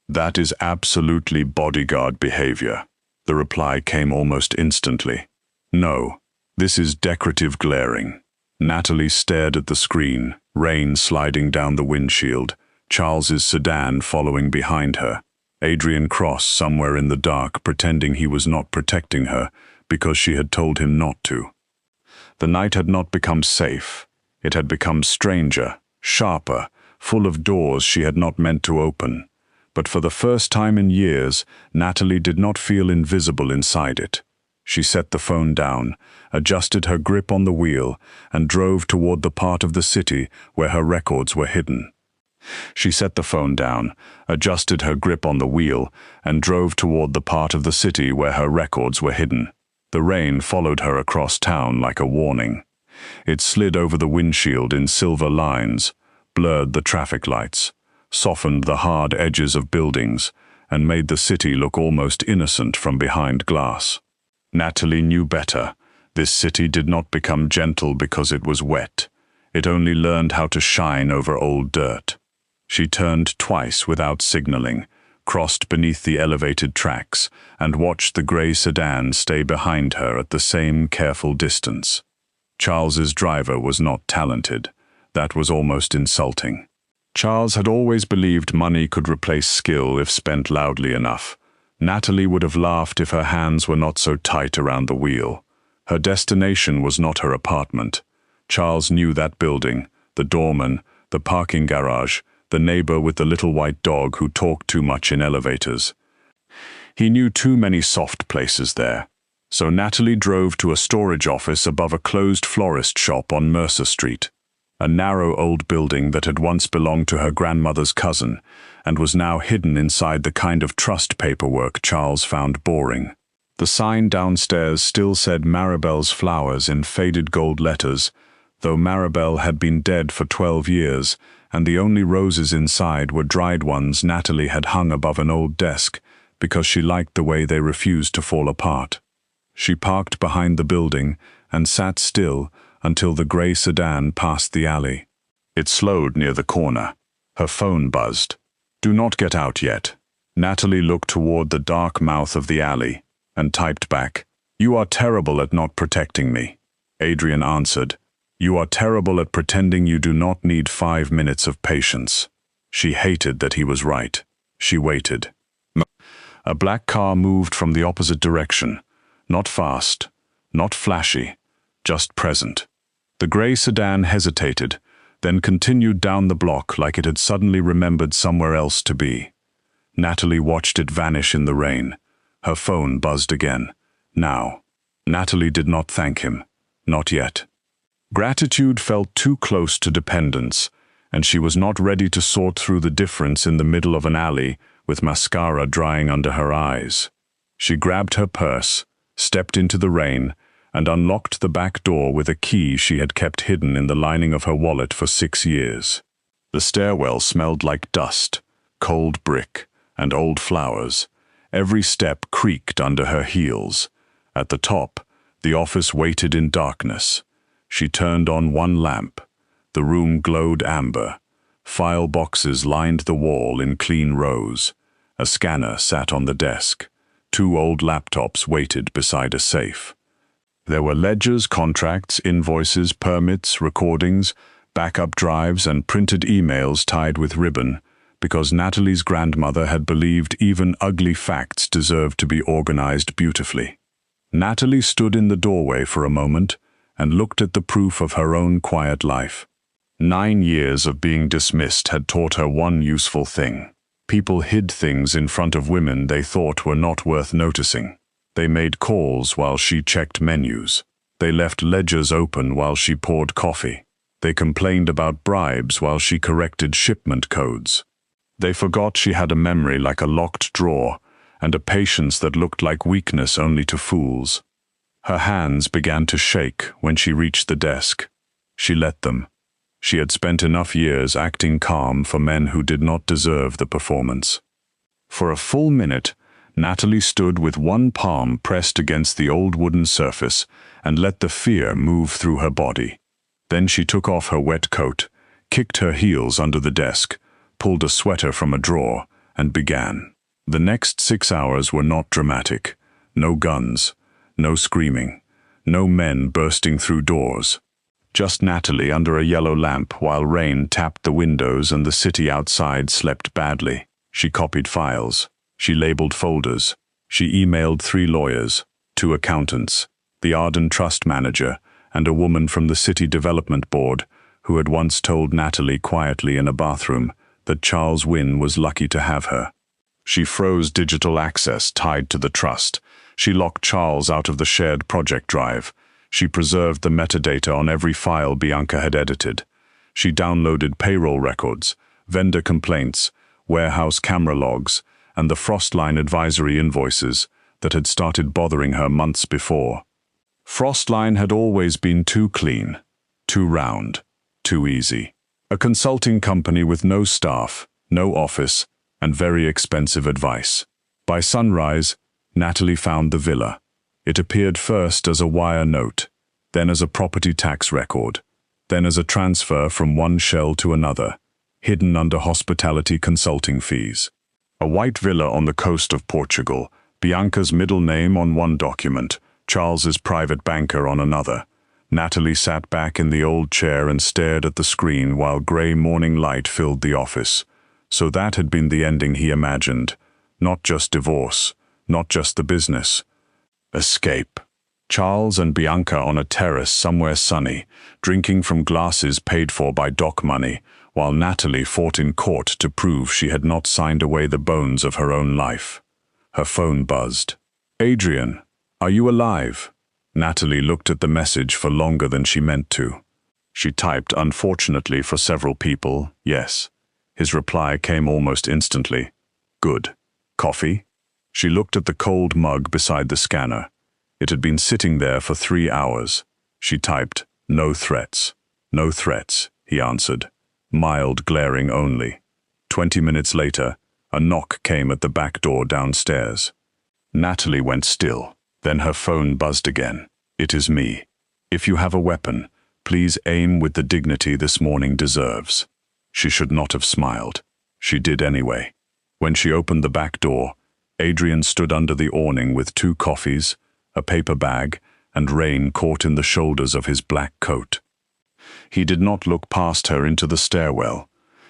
That is absolutely bodyguard behavior. The reply came almost instantly. No, this is decorative glaring. Natalie stared at the screen, rain sliding down the windshield, Charles's sedan following behind her, Adrian Cross somewhere in the dark pretending he was not protecting her because she had told him not to. The night had not become safe. It had become stranger, sharper, full of doors she had not meant to open. But for the first time in years, Natalie did not feel invisible inside it. She set the phone down, adjusted her grip on the wheel, and drove toward the part of the city where her records were hidden. She set the phone down, adjusted her grip on the wheel, and drove toward the part of the city where her records were hidden. The rain followed her across town like a warning. It slid over the windshield in silver lines, blurred the traffic lights, softened the hard edges of buildings, and made the city look almost innocent from behind glass. Natalie knew better. This city did not become gentle because it was wet. It only learned how to shine over old dirt. She turned twice without signaling, crossed beneath the elevated tracks, and watched the grey sedan stay behind her at the same careful distance. Charles's driver was not talented. That was almost insulting. Charles had always believed money could replace skill if spent loudly enough. Natalie would have laughed if her hands were not so tight around the wheel. Her destination was not her apartment. Charles knew that building, the doorman, the parking garage, the neighbor with the little white dog who talked too much in elevators. He knew too many soft places there. So Natalie drove to a storage office above a closed florist shop on Mercer Street, a narrow old building that had once belonged to her grandmother's cousin and was now hidden inside the kind of trust paperwork Charles found boring. The sign downstairs still said Maribel's Flowers in faded gold letters, though Maribel had been dead for 12 years, and the only roses inside were dried ones Natalie had hung above an old desk because she liked the way they refused to fall apart. She parked behind the building and sat still until the grey sedan passed the alley. It slowed near the corner. Her phone buzzed. "Do not get out yet." Natalie looked toward the dark mouth of the alley and typed back, "You are terrible at not protecting me." Adrian answered, "You are terrible at pretending you do not need 5 minutes of patience." She hated that he was right. She waited. A black car moved from the opposite direction. Not fast, not flashy, just present. The grey sedan hesitated, then continued down the block like it had suddenly remembered somewhere else to be. Natalie watched it vanish in the rain. Her phone buzzed again. Now. Natalie did not thank him. Not yet. Gratitude felt too close to dependence, and she was not ready to sort through the difference in the middle of an alley with mascara drying under her eyes. She grabbed her purse, stepped into the rain, and unlocked the back door with a key she had kept hidden in the lining of her wallet for 6 years. The stairwell smelled like dust, cold brick, and old flowers. Every step creaked under her heels. At the top, the office waited in darkness. She turned on one lamp. The room glowed amber. File boxes lined the wall in clean rows. A scanner sat on the desk. 2 old laptops waited beside a safe. There were ledgers, contracts, invoices, permits, recordings, backup drives, and printed emails tied with ribbon, because Natalie's grandmother had believed even ugly facts deserved to be organized beautifully. Natalie stood in the doorway for a moment and looked at the proof of her own quiet life. 9 years of being dismissed had taught her one useful thing. People hid things in front of women they thought were not worth noticing. They made calls while she checked menus. They left ledgers open while she poured coffee. They complained about bribes while she corrected shipment codes. They forgot she had a memory like a locked drawer and a patience that looked like weakness only to fools. Her hands began to shake when she reached the desk. She let them. She had spent enough years acting calm for men who did not deserve the performance. For a full minute, Natalie stood with one palm pressed against the old wooden surface and let the fear move through her body. Then she took off her wet coat, kicked her heels under the desk, pulled a sweater from a drawer, and began. The next 6 hours were not dramatic. No guns, no screaming, no men bursting through doors. Just Natalie under a yellow lamp while rain tapped the windows and the city outside slept badly. She copied files. She labeled folders. She emailed 3 lawyers, 2 accountants, the Arden Trust manager, and a woman from the City Development Board who had once told Natalie quietly in a bathroom that Charles Wynn was lucky to have her. She froze digital access tied to the trust. She locked Charles out of the shared project drive. She preserved the metadata on every file Bianca had edited. She downloaded payroll records, vendor complaints, warehouse camera logs, and the Frostline advisory invoices that had started bothering her months before. Frostline had always been too clean, too round, too easy. A consulting company with no staff, no office, and very expensive advice. By sunrise, Natalie found the villa. It appeared first as a wire note, then as a property tax record, then as a transfer from one shell to another, hidden under hospitality consulting fees. A white villa on the coast of Portugal, Bianca's middle name on one document, Charles's private banker on another. Natalie sat back in the old chair and stared at the screen while grey morning light filled the office. So that had been the ending he imagined. Not just divorce, not just the business. Escape. Charles and Bianca on a terrace somewhere sunny, drinking from glasses paid for by dock money, while Natalie fought in court to prove she had not signed away the bones of her own life. Her phone buzzed. "Adrian, are you alive?" Natalie looked at the message for longer than she meant to. She typed, unfortunately for several people, yes. His reply came almost instantly. "Good. Coffee?" She looked at the cold mug beside the scanner. It had been sitting there for 3 hours. She typed, "No threats." "No threats," he answered. Mild glaring only. 20 minutes later, a knock came at the back door downstairs. Natalie went still. Then her phone buzzed again. "It is me. If you have a weapon, please aim with the dignity this morning deserves." She should not have smiled. She did anyway. When she opened the back door, Adrian stood under the awning with 2 coffees, a paper bag, and rain caught in the shoulders of his black coat. He did not look past her into the stairwell.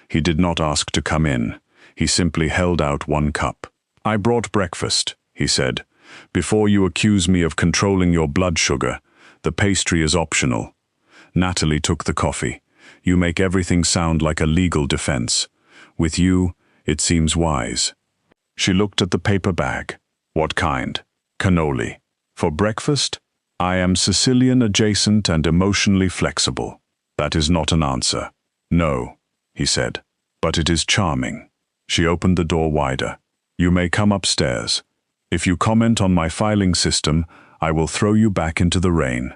He did not ask to come in. He simply held out 1 cup. "I brought breakfast," he said. "Before you accuse me of controlling your blood sugar, the pastry is optional." Natalie took the coffee. "You make everything sound like a legal defense. With you, it seems wise." She looked at the paper bag. "What kind?" "Cannoli." "For breakfast?" "I am Sicilian adjacent and emotionally flexible." "That is not an answer." "No," he said, "but it is charming." She opened the door wider. "You may come upstairs. If you comment on my filing system, I will throw you back into the rain."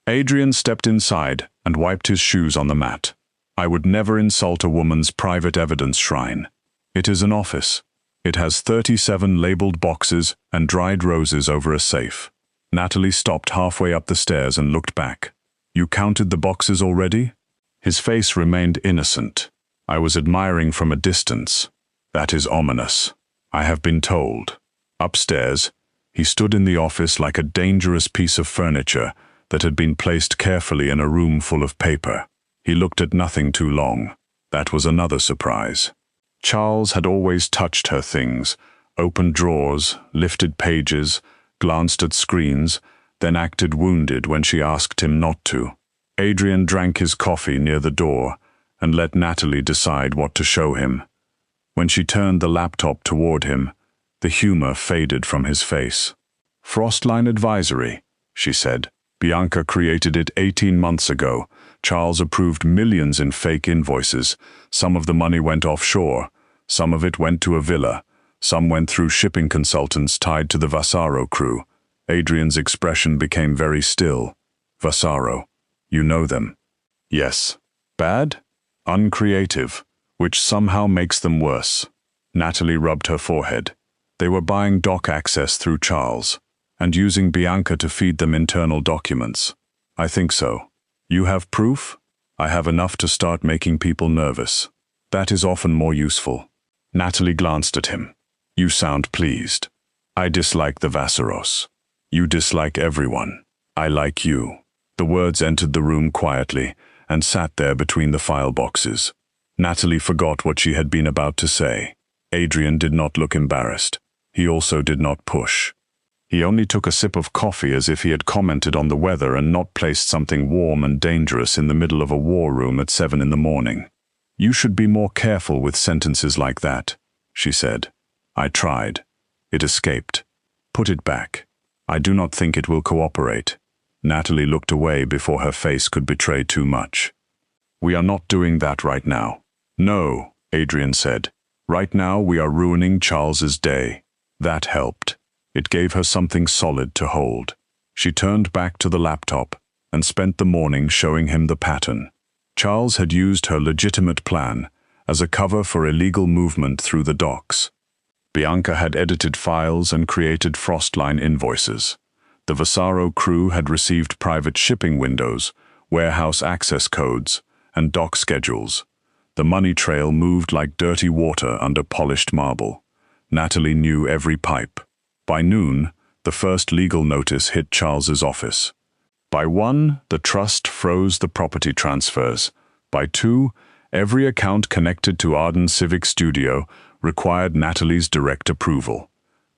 Adrian stepped inside and wiped his shoes on the mat. "I would never insult a woman's private evidence shrine. It is an office. It has 37 labeled boxes and dried roses over a safe." Natalie stopped halfway up the stairs and looked back. "You counted the boxes already?" His face remained innocent. "I was admiring from a distance." "That is ominous. I have been told." Upstairs, he stood in the office like a dangerous piece of furniture that had been placed carefully in a room full of paper. He looked at nothing too long. That was another surprise. Charles had always touched her things, opened drawers, lifted pages, glanced at screens, then acted wounded when she asked him not to. Adrian drank his coffee near the door and let Natalie decide what to show him. When she turned the laptop toward him, the humor faded from his face. "Frostline Advisory," she said. "Bianca created it 18 months ago. Charles approved millions in fake invoices. Some of the money went offshore. Some of it went to a villa. Some went through shipping consultants tied to the Vasaro crew." Adrian's expression became very still. "Vasaro. You know them?" "Yes." "Bad?" "Uncreative, which somehow makes them worse." Natalie rubbed her forehead. "They were buying doc access through Charles, and using Bianca to feed them internal documents." "I think so." "You have proof?" "I have enough to start making people nervous." "That is often more useful." Natalie glanced at him. "You sound pleased." "I dislike the Vasaros." "You dislike everyone." "I like you." The words entered the room quietly and sat there between the file boxes. Natalie forgot what she had been about to say. Adrian did not look embarrassed. He also did not push. He only took a sip of coffee as if he had commented on the weather and not placed something warm and dangerous in the middle of a war room at 7 in the morning. "You should be more careful with sentences like that," she said. "I tried. It escaped. Put it back. I do not think it will cooperate." Natalie looked away before her face could betray too much. "We are not doing that right now." "No," Adrian said. "Right now we are ruining Charles's day." That helped. It gave her something solid to hold. She turned back to the laptop and spent the morning showing him the pattern. Charles had used her legitimate plan as a cover for illegal movement through the docks. Bianca had edited files and created Frostline invoices. The Vasaro crew had received private shipping windows, warehouse access codes, and dock schedules. The money trail moved like dirty water under polished marble. Natalie knew every pipe. By noon, the first legal notice hit Charles's office. By 1, the trust froze the property transfers. By 2, every account connected to Arden Civic Studio required Natalie's direct approval.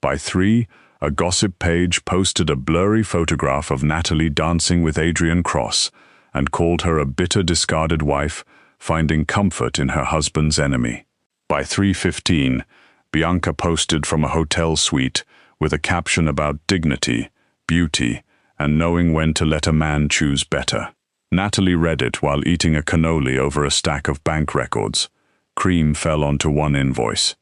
By 3, a gossip page posted a blurry photograph of Natalie dancing with Adrian Cross and called her a bitter, discarded wife, finding comfort in her husband's enemy. By 3:15, Bianca posted from a hotel suite with a caption about dignity, beauty, and knowing when to let a man choose better. Natalie read it while eating a cannoli over a stack of bank records. Cream fell onto one invoice.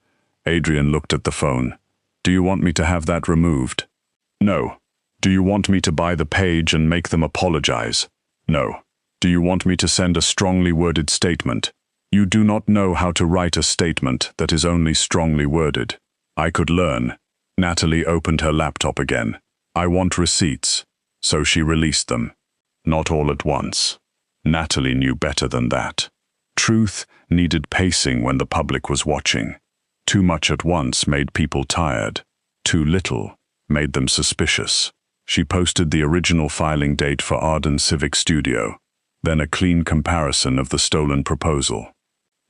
Adrian looked at the phone. "Do you want me to have that removed?" "No." "Do you want me to buy the page and make them apologize?" "No." "Do you want me to send a strongly worded statement?" "You do not know how to write a statement that is only strongly worded." "I could learn." Natalie opened her laptop again. "I want receipts." So she released them. Not all at once. Natalie knew better than that. Truth needed pacing when the public was watching. Too much at once made people tired. Too little made them suspicious. She posted the original filing date for Arden Civic Studio, then a clean comparison of the stolen proposal.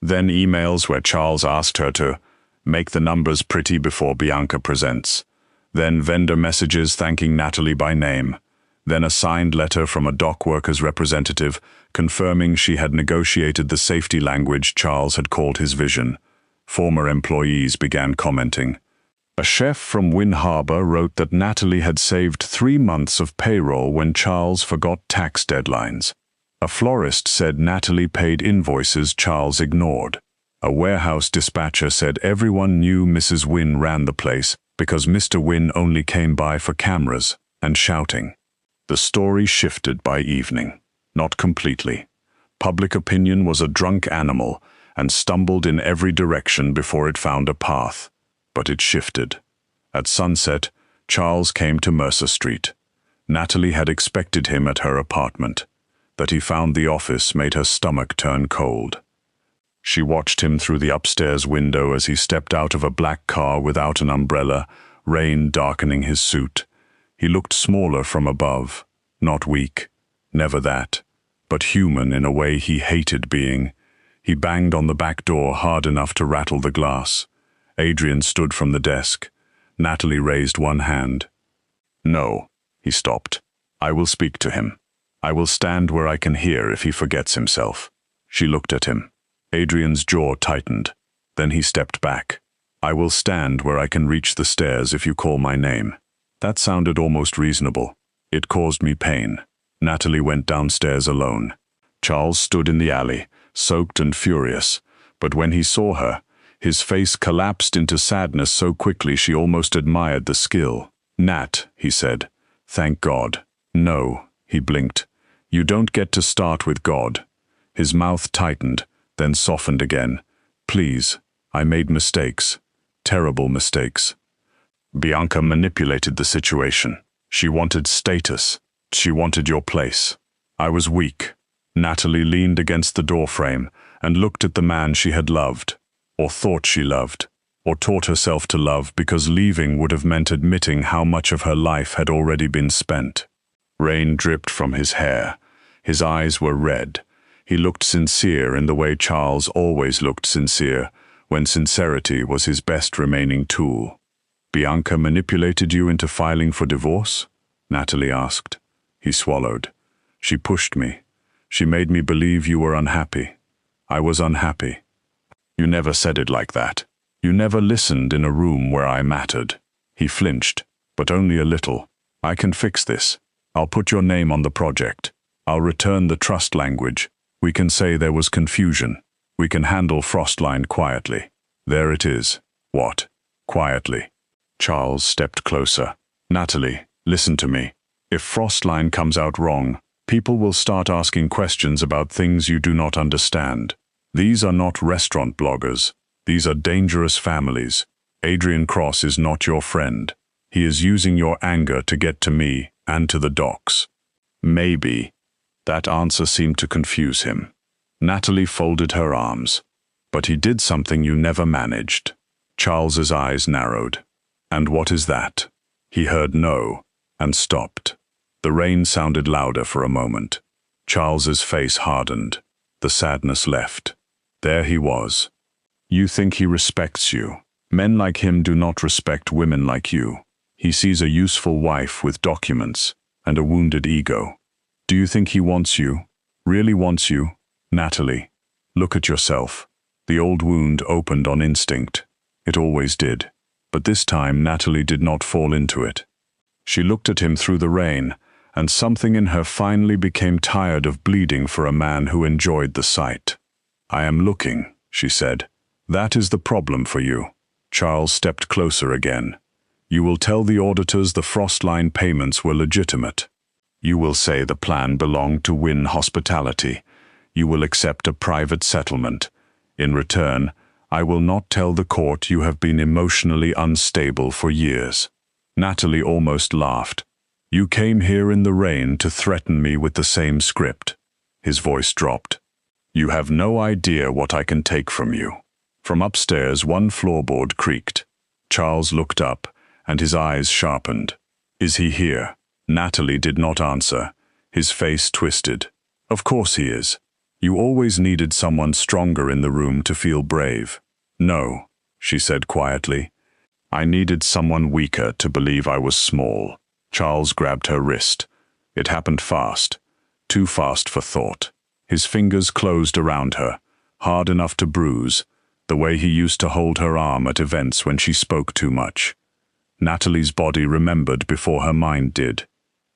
Then emails where Charles asked her to make the numbers pretty before Bianca presents. Then vendor messages thanking Natalie by name. Then a signed letter from a dock workers representative confirming she had negotiated the safety language Charles had called his vision. Former employees began commenting. A chef from Wynn Harbor wrote that Natalie had saved 3 months of payroll when Charles forgot tax deadlines. A florist said Natalie paid invoices Charles ignored. A warehouse dispatcher said everyone knew Mrs. Wynn ran the place because Mr. Wynn only came by for cameras and shouting. The story shifted by evening. Not completely. Public opinion was a drunk animal and stumbled in every direction before it found a path. But it shifted. At sunset, Charles came to Mercer Street. Natalie had expected him at her apartment. That he found the office made her stomach turn cold. She watched him through the upstairs window as he stepped out of a black car without an umbrella, rain darkening his suit. He looked smaller from above, not weak, never that, but human in a way he hated being. He banged on the back door hard enough to rattle the glass. Adrian stood from the desk. Natalie raised one hand. "No," he stopped. "I will speak to him. I will stand where I can hear if he forgets himself." She looked at him. Adrian's jaw tightened. Then he stepped back. "I will stand where I can reach the stairs if you call my name." That sounded almost reasonable. It caused me pain. Natalie went downstairs alone. Charles stood in the alley, soaked and furious, but when he saw her, his face collapsed into sadness so quickly she almost admired the skill. "Nat," he said, "thank God." "No," he blinked. "You don't get to start with God." His mouth tightened, then softened again. "Please, I made mistakes. Terrible mistakes." Bianca manipulated the situation. She wanted status. She wanted your place. I was weak. Natalie leaned against the doorframe and looked at the man she had loved, or thought she loved, or taught herself to love because leaving would have meant admitting how much of her life had already been spent. Rain dripped from his hair. His eyes were red. He looked sincere in the way Charles always looked sincere, when sincerity was his best remaining tool. "Bianca manipulated you into filing for divorce?" Natalie asked. He swallowed. "She pushed me. She made me believe you were unhappy. I was unhappy." "You never said it like that. You never listened in a room where I mattered." He flinched, but only a little. "I can fix this. I'll put your name on the project. I'll return the trust language. We can say there was confusion. We can handle Frostline quietly. There it is." "What?" "Quietly." Charles stepped closer. "Natalie, listen to me. If Frostline comes out wrong, people will start asking questions about things you do not understand. These are not restaurant bloggers. These are dangerous families. Adrian Cross is not your friend. He is using your anger to get to me and to the docks." "Maybe." That answer seemed to confuse him. Natalie folded her arms. "But he did something you never managed." Charles's eyes narrowed. "And what is that?" He heard no, and stopped. The rain sounded louder for a moment. Charles's face hardened. The sadness left. There he was. "You think he respects you. Men like him do not respect women like you. He sees a useful wife with documents and a wounded ego. Do you think he wants you? Really wants you? Natalie, look at yourself." The old wound opened on instinct. It always did. But this time Natalie did not fall into it. She looked at him through the rain, and something in her finally became tired of bleeding for a man who enjoyed the sight. "I am looking," she said. "That is the problem for you." Charles stepped closer again. "You will tell the auditors the Frostline payments were legitimate. You will say the plan belonged to Wynn Hospitality. You will accept a private settlement. In return, I will not tell the court you have been emotionally unstable for years." Natalie almost laughed. "You came here in the rain to threaten me with the same script." His voice dropped. "You have no idea what I can take from you." From upstairs, one floorboard creaked. Charles looked up, and his eyes sharpened. "Is he here?" Natalie did not answer. His face twisted. "Of course he is. You always needed someone stronger in the room to feel brave." "No," she said quietly. "I needed someone weaker to believe I was small." Charles grabbed her wrist. It happened fast. Too fast for thought. His fingers closed around her, hard enough to bruise, the way he used to hold her arm at events when she spoke too much. Natalie's body remembered before her mind did.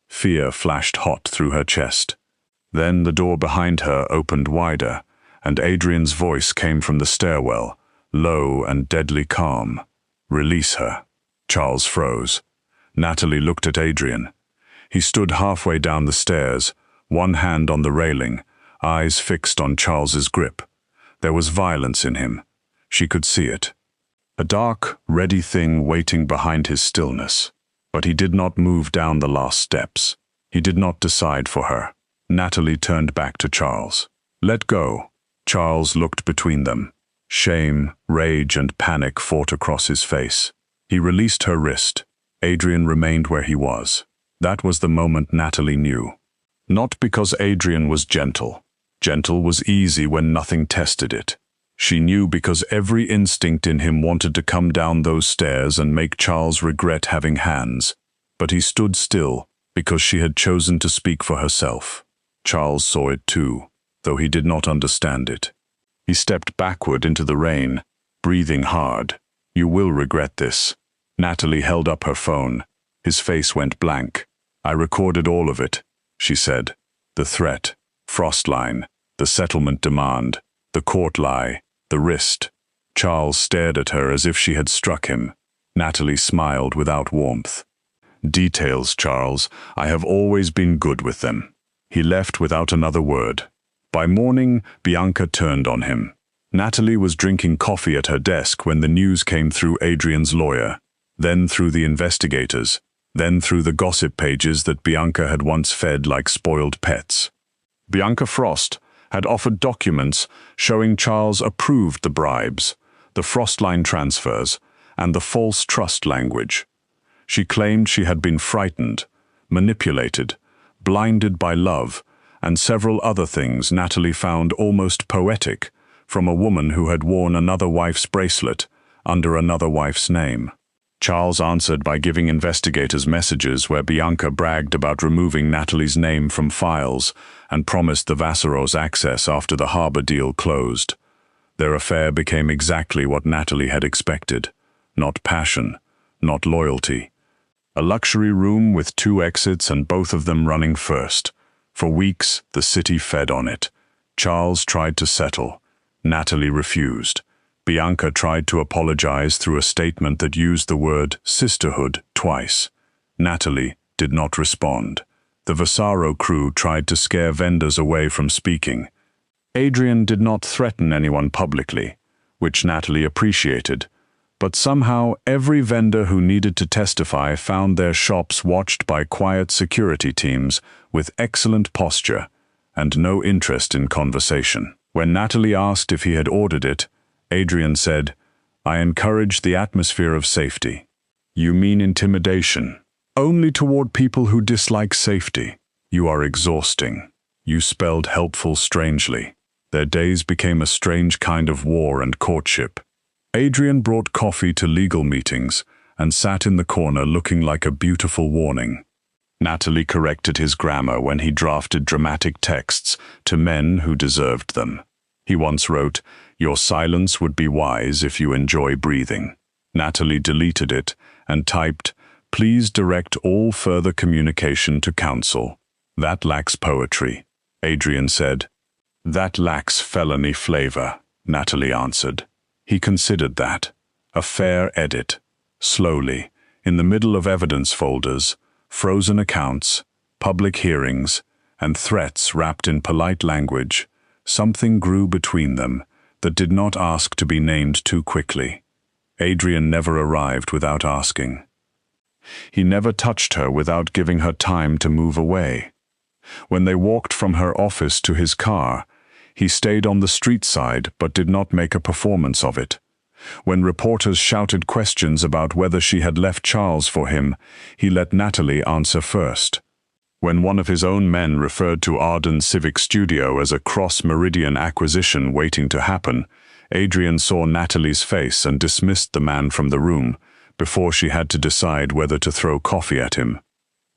Fear flashed hot through her chest. Then the door behind her opened wider, and Adrian's voice came from the stairwell, low and deadly calm. "Release her." Charles froze. Natalie looked at Adrian. He stood halfway down the stairs, one hand on the railing, eyes fixed on Charles's grip. There was violence in him. She could see it. A dark, ready thing waiting behind his stillness. But he did not move down the last steps. He did not decide for her. Natalie turned back to Charles. "Let go." Charles looked between them. Shame, rage, and panic fought across his face. He released her wrist. Adrian remained where he was. That was the moment Natalie knew. Not because Adrian was gentle. Gentle was easy when nothing tested it. She knew because every instinct in him wanted to come down those stairs and make Charles regret having hands. But he stood still because she had chosen to speak for herself. Charles saw it too, though he did not understand it. He stepped backward into the rain, breathing hard. "You will regret this." Natalie held up her phone. His face went blank. "I recorded all of it," she said. "The threat, Frostline, the settlement demand, the court lie, the wrist." Charles stared at her as if she had struck him. Natalie smiled without warmth. "Details, Charles. I have always been good with them." He left without another word. By morning, Bianca turned on him. Natalie was drinking coffee at her desk when the news came through Adrian's lawyer, then through the investigators, then through the gossip pages that Bianca had once fed like spoiled pets. Bianca Frost had offered documents showing Charles approved the bribes, the Frostline transfers, and the false trust language. She claimed she had been frightened, manipulated, blinded by love, and several other things Natalie found almost poetic from a woman who had worn another wife's bracelet under another wife's name. Charles answered by giving investigators messages where Bianca bragged about removing Natalie's name from files and promised the Vasseros access after the harbor deal closed. Their affair became exactly what Natalie had expected. Not passion, not loyalty. A luxury room with 2 exits and both of them running first. For weeks, the city fed on it. Charles tried to settle. Natalie refused. Bianca tried to apologize through a statement that used the word sisterhood twice. Natalie did not respond. The Vasaro crew tried to scare vendors away from speaking. Adrian did not threaten anyone publicly, which Natalie appreciated. But somehow every vendor who needed to testify found their shops watched by quiet security teams with excellent posture and no interest in conversation. When Natalie asked if he had ordered it, Adrian said, I encourage the atmosphere of safety. You mean intimidation? Only toward people who dislike safety. You are exhausting. You spelled helpful strangely. Their days became a strange kind of war and courtship. Adrian brought coffee to legal meetings and sat in the corner looking like a beautiful warning. Natalie corrected his grammar when he drafted dramatic texts to men who deserved them. He once wrote, "Your silence would be wise if you enjoy breathing." Natalie deleted it and typed, "Please direct all further communication to counsel." That lacks poetry, Adrian said. That lacks felony flavor, Natalie answered. He considered that. A fair edit. Slowly, in the middle of evidence folders, frozen accounts, public hearings, and threats wrapped in polite language, something grew between them that did not ask to be named too quickly. Adrian never arrived without asking. He never touched her without giving her time to move away. When they walked from her office to his car, he stayed on the street side but did not make a performance of it. When reporters shouted questions about whether she had left Charles for him, he let Natalie answer first. When one of his own men referred to Arden Civic Studio as a cross-meridian acquisition waiting to happen, Adrian saw Natalie's face and dismissed the man from the room before she had to decide whether to throw coffee at him.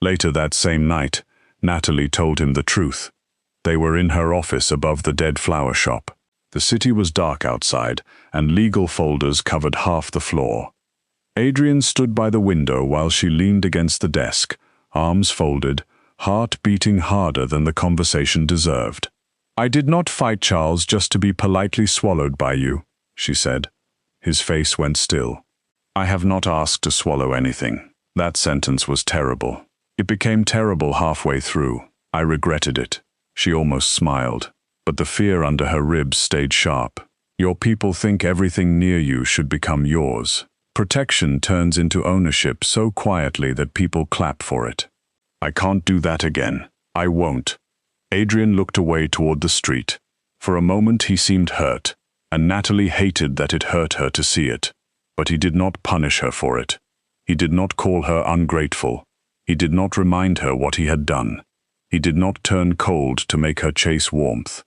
Later that same night, Natalie told him the truth. They were in her office above the dead flower shop. The city was dark outside, and legal folders covered half the floor. Adrian stood by the window while she leaned against the desk, arms folded, heart beating harder than the conversation deserved. "I did not fight Charles just to be politely swallowed by you," she said. His face went still. "I have not asked to swallow anything." That sentence was terrible. It became terrible halfway through. I regretted it. She almost smiled, but the fear under her ribs stayed sharp. Your people think everything near you should become yours. Protection turns into ownership so quietly that people clap for it. I can't do that again. I won't. Adrian looked away toward the street. For a moment he seemed hurt, and Natalie hated that it hurt her to see it. But he did not punish her for it. He did not call her ungrateful. He did not remind her what he had done. He did not turn cold to make her chase warmth.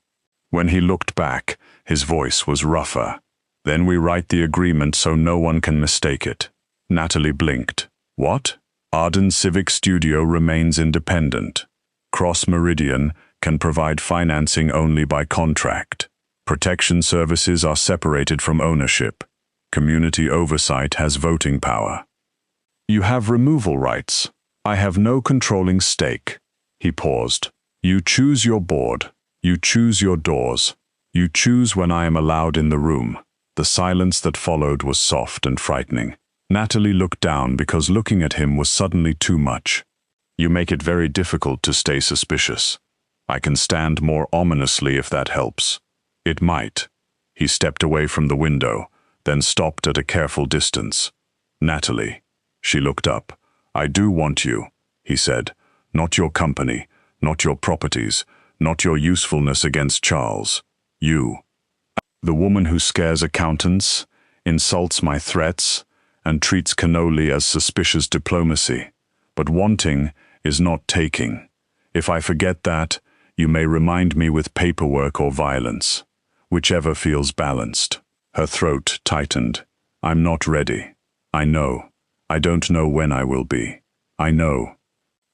When he looked back, his voice was rougher. "Then we write the agreement so no one can mistake it." Natalie blinked. "What?" Arden Civic Studio remains independent. Cross Meridian can provide financing only by contract. Protection services are separated from ownership. Community oversight has voting power. You have removal rights. I have no controlling stake. He paused. You choose your board. You choose your doors. You choose when I am allowed in the room. The silence that followed was soft and frightening. Natalie looked down because looking at him was suddenly too much. You make it very difficult to stay suspicious. I can stand more ominously if that helps. It might. He stepped away from the window, then stopped at a careful distance. Natalie. She looked up. I do want you, he said. Not your company, not your properties, not your usefulness against Charles. You. The woman who scares accountants, insults my threats, and treats cannoli as suspicious diplomacy. But wanting is not taking. If I forget that, you may remind me with paperwork or violence, whichever feels balanced. Her throat tightened. I'm not ready. I know. I don't know when I will be. I know.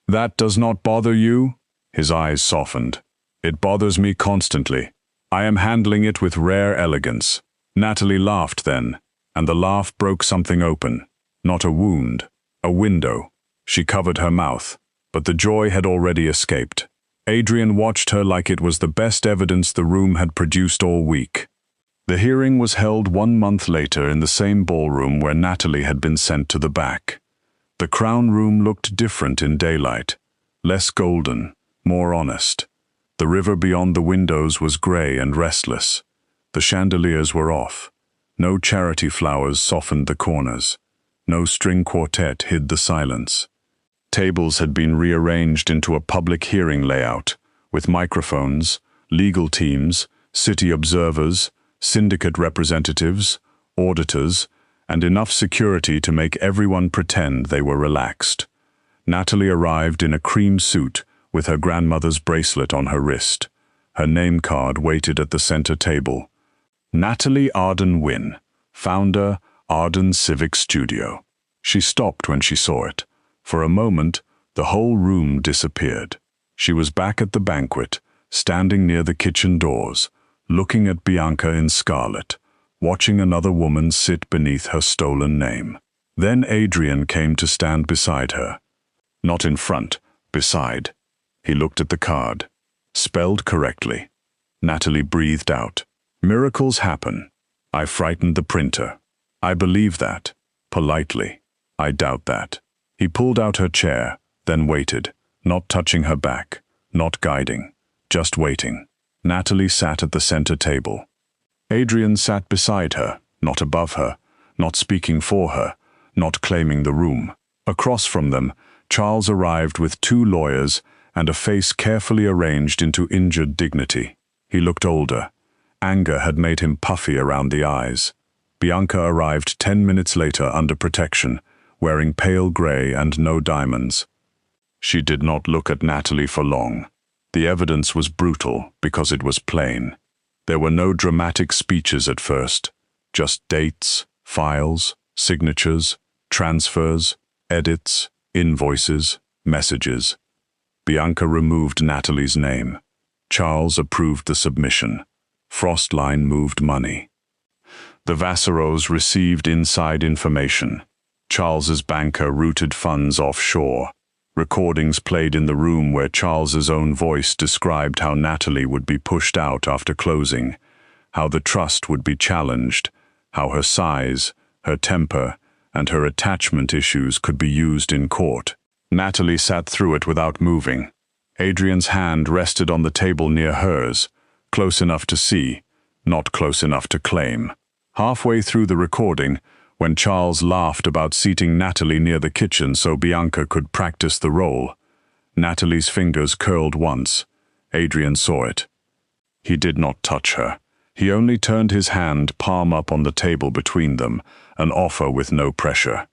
That does not bother you? His eyes softened. It bothers me constantly. I am handling it with rare elegance. Natalie laughed then, and the laugh broke something open. Not a wound, a window. She covered her mouth, but the joy had already escaped. Adrian watched her like it was the best evidence the room had produced all week. The hearing was held 1 month later in the same ballroom where Natalie had been sent to the back. The crown room looked different in daylight, less golden, more honest. The river beyond the windows was gray and restless. The chandeliers were off. No charity flowers softened the corners. No string quartet hid the silence. Tables had been rearranged into a public hearing layout, with microphones, legal teams, city observers, syndicate representatives, auditors, and enough security to make everyone pretend they were relaxed. Natalie arrived in a cream suit with her grandmother's bracelet on her wrist. Her name card waited at the center table. Natalie Wynn, founder, Arden Civic Studio. She stopped when she saw it. For a moment, the whole room disappeared. She was back at the banquet, standing near the kitchen doors, looking at Bianca in scarlet, watching another woman sit beneath her stolen name. Then Adrian came to stand beside her. Not in front, beside. He looked at the card. Spelled correctly. Natalie breathed out. Miracles happen. I frightened the printer. I believe that. Politely. I doubt that. He pulled out her chair, then waited, not touching her back, not guiding, just waiting. Natalie sat at the center table. Adrian sat beside her, not above her, not speaking for her, not claiming the room. Across from them, Charles arrived with 2 lawyers and a face carefully arranged into injured dignity. He looked older. Anger had made him puffy around the eyes. Bianca arrived 10 minutes later under protection, wearing pale gray and no diamonds. She did not look at Natalie for long. The evidence was brutal because it was plain. There were no dramatic speeches at first, just dates, files, signatures, transfers, edits, invoices, messages. Bianca removed Natalie's name. Charles approved the submission. Frostline moved money. The Vasseros received inside information. Charles's banker routed funds offshore. Recordings played in the room where Charles's own voice described how Natalie would be pushed out after closing, how the trust would be challenged, how her size, her temper, and her attachment issues could be used in court. Natalie sat through it without moving. Adrian's hand rested on the table near hers, close enough to see, not close enough to claim. Halfway through the recording, when Charles laughed about seating Natalie near the kitchen so Bianca could practice the role, Natalie's fingers curled once. Adrian saw it. He did not touch her. He only turned his hand palm up on the table between them, an offer with no pressure.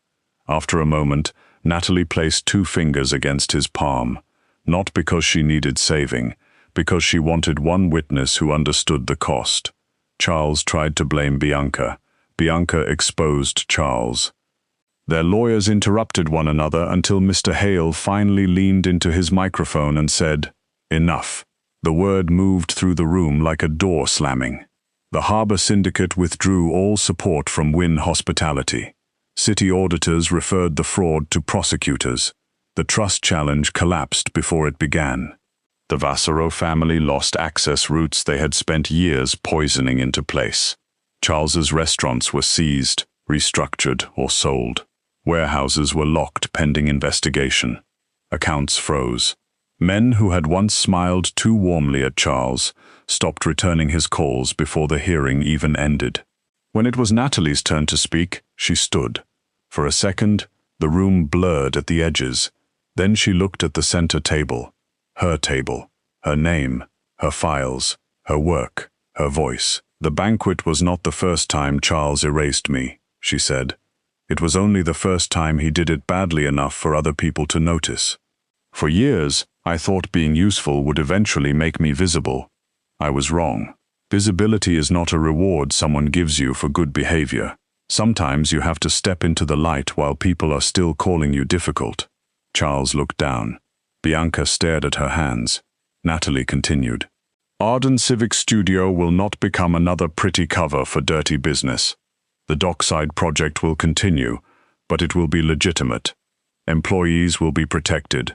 After a moment, Natalie placed 2 fingers against his palm, not because she needed saving, because she wanted one witness who understood the cost. Charles tried to blame Bianca. Bianca exposed Charles. Their lawyers interrupted one another until Mr. Hale finally leaned into his microphone and said, "Enough." The word moved through the room like a door slamming. The Harbor Syndicate withdrew all support from Wynn Hospitality. City auditors referred the fraud to prosecutors. The trust challenge collapsed before it began. The Vassero family lost access routes they had spent years poisoning into place. Charles's restaurants were seized, restructured, or sold. Warehouses were locked pending investigation. Accounts froze. Men who had once smiled too warmly at Charles stopped returning his calls before the hearing even ended. When it was Natalie's turn to speak, she stood. For a second, the room blurred at the edges. Then she looked at the center table. Her name, her files, her work, her voice. "The banquet was not the first time Charles erased me," she said. "It was only the first time he did it badly enough for other people to notice. For years, I thought being useful would eventually make me visible. I was wrong. Visibility is not a reward someone gives you for good behavior. Sometimes you have to step into the light while people are still calling you difficult." Charles looked down. Bianca stared at her hands. Natalie continued. "Arden Civic Studio will not become another pretty cover for dirty business. The dockside project will continue, but it will be legitimate. Employees will be protected.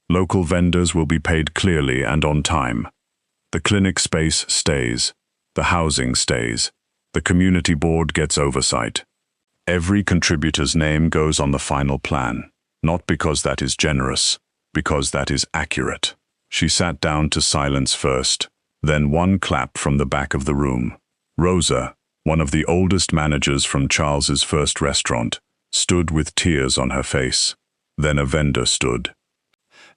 Local vendors will be paid clearly and on time. The clinic space stays. The housing stays. The community board gets oversight. Every contributor's name goes on the final plan, not because that is generous, because that is accurate." She sat down to silence first, then one clap from the back of the room. Rosa, one of the oldest managers from Charles's first restaurant, stood with tears on her face. Then a vendor stood.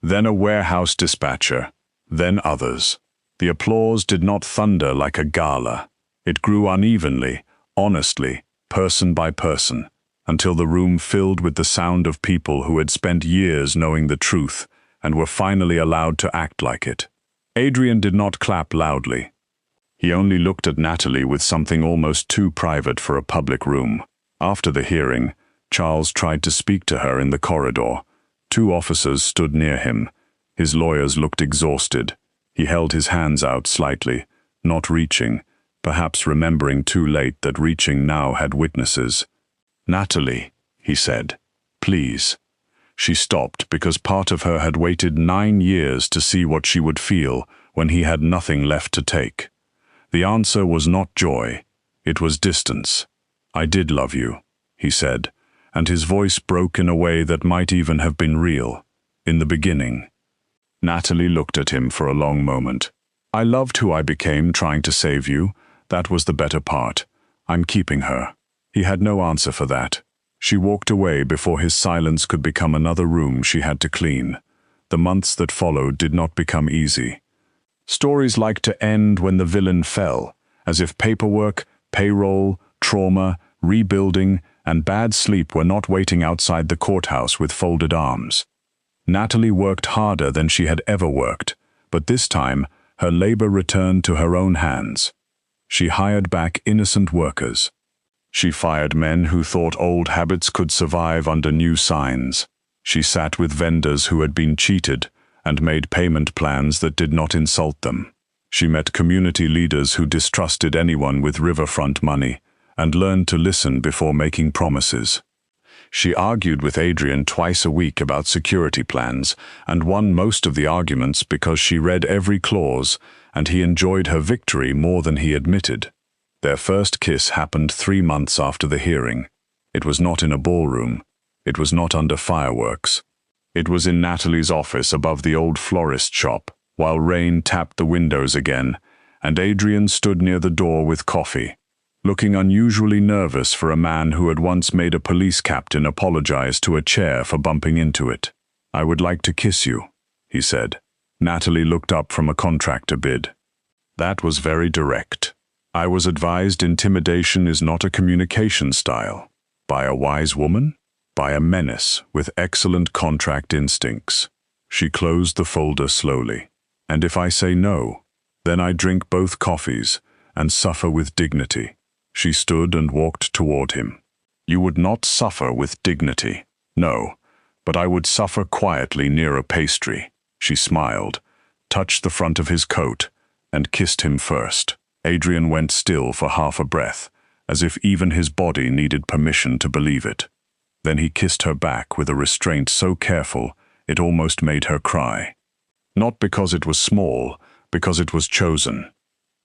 Then a warehouse dispatcher. Then others. The applause did not thunder like a gala. It grew unevenly, honestly, person by person, until the room filled with the sound of people who had spent years knowing the truth and were finally allowed to act like it. Adrian did not clap loudly. He only looked at Natalie with something almost too private for a public room. After the hearing, Charles tried to speak to her in the corridor. 2 officers stood near him. His lawyers looked exhausted. He held his hands out slightly, not reaching, perhaps remembering too late that reaching now had witnesses. "Natalie," he said, "please." She stopped because part of her had waited 9 years to see what she would feel when he had nothing left to take. The answer was not joy, it was distance. "I did love you," he said, and his voice broke in a way that might even have been real. "In the beginning." Natalie looked at him for a long moment. "I loved who I became trying to save you. That was the better part. I'm keeping her." He had no answer for that. She walked away before his silence could become another room she had to clean. The months that followed did not become easy. Stories liked to end when the villain fell, as if paperwork, payroll, trauma, rebuilding, and bad sleep were not waiting outside the courthouse with folded arms. Natalie worked harder than she had ever worked, but this time her labor returned to her own hands. She hired back innocent workers. She fired men who thought old habits could survive under new signs. She sat with vendors who had been cheated and made payment plans that did not insult them. She met community leaders who distrusted anyone with riverfront money and learned to listen before making promises. She argued with Adrian twice a week about security plans and won most of the arguments because she read every clause, and he enjoyed her victory more than he admitted. Their first kiss happened 3 months after the hearing. It was not in a ballroom. It was not under fireworks. It was in Natalie's office above the old florist shop, while rain tapped the windows again, and Adrian stood near the door with coffee, looking unusually nervous for a man who had once made a police captain apologize to a chair for bumping into it. "I would like to kiss you," he said. Natalie looked up from a contractor bid. That was very direct. "I was advised intimidation is not a communication style. By a wise woman? By a menace with excellent contract instincts." She closed the folder slowly. "And if I say no, then I drink both coffees and suffer with dignity." She stood and walked toward him. "You would not suffer with dignity. No, but I would suffer quietly near a pastry." She smiled, touched the front of his coat, and kissed him first. Adrian went still for half a breath, as if even his body needed permission to believe it. Then he kissed her back with a restraint so careful it almost made her cry. Not because it was small, because it was chosen.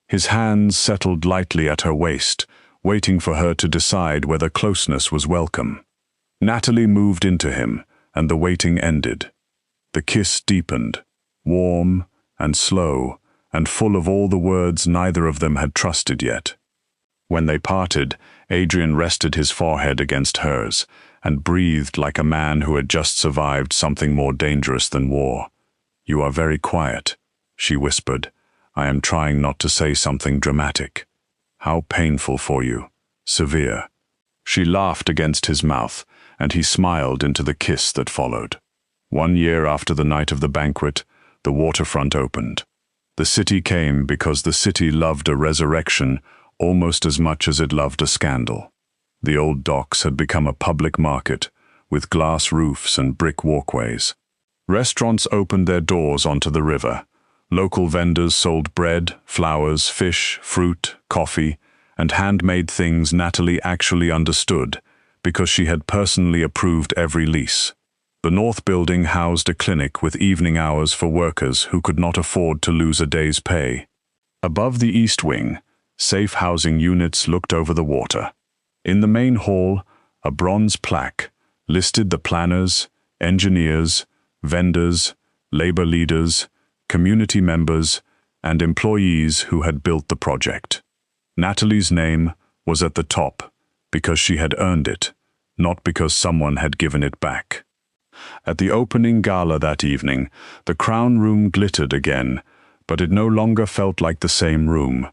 His hands settled lightly at her waist, waiting for her to decide whether closeness was welcome. Natalie moved into him, and the waiting ended. The kiss deepened, warm and slow, and full of all the words neither of them had trusted yet. When they parted, Adrian rested his forehead against hers, and breathed like a man who had just survived something more dangerous than war. "You are very quiet," she whispered. "I am trying not to say something dramatic." "How painful for you." "Severe." She laughed against his mouth, and he smiled into the kiss that followed. 1 year after the night of the banquet, the waterfront opened. The city came because the city loved a resurrection almost as much as it loved a scandal. The old docks had become a public market, with glass roofs and brick walkways. Restaurants opened their doors onto the river. Local vendors sold bread, flowers, fish, fruit, coffee, and handmade things Natalie actually understood, because she had personally approved every lease. The North Building housed a clinic with evening hours for workers who could not afford to lose a day's pay. Above the East Wing, safe housing units looked over the water. In the main hall, a bronze plaque listed the planners, engineers, vendors, labor leaders, community members, and employees who had built the project. Natalie's name was at the top because she had earned it, not because someone had given it back. At the opening gala that evening, the crown room glittered again, but it no longer felt like the same room,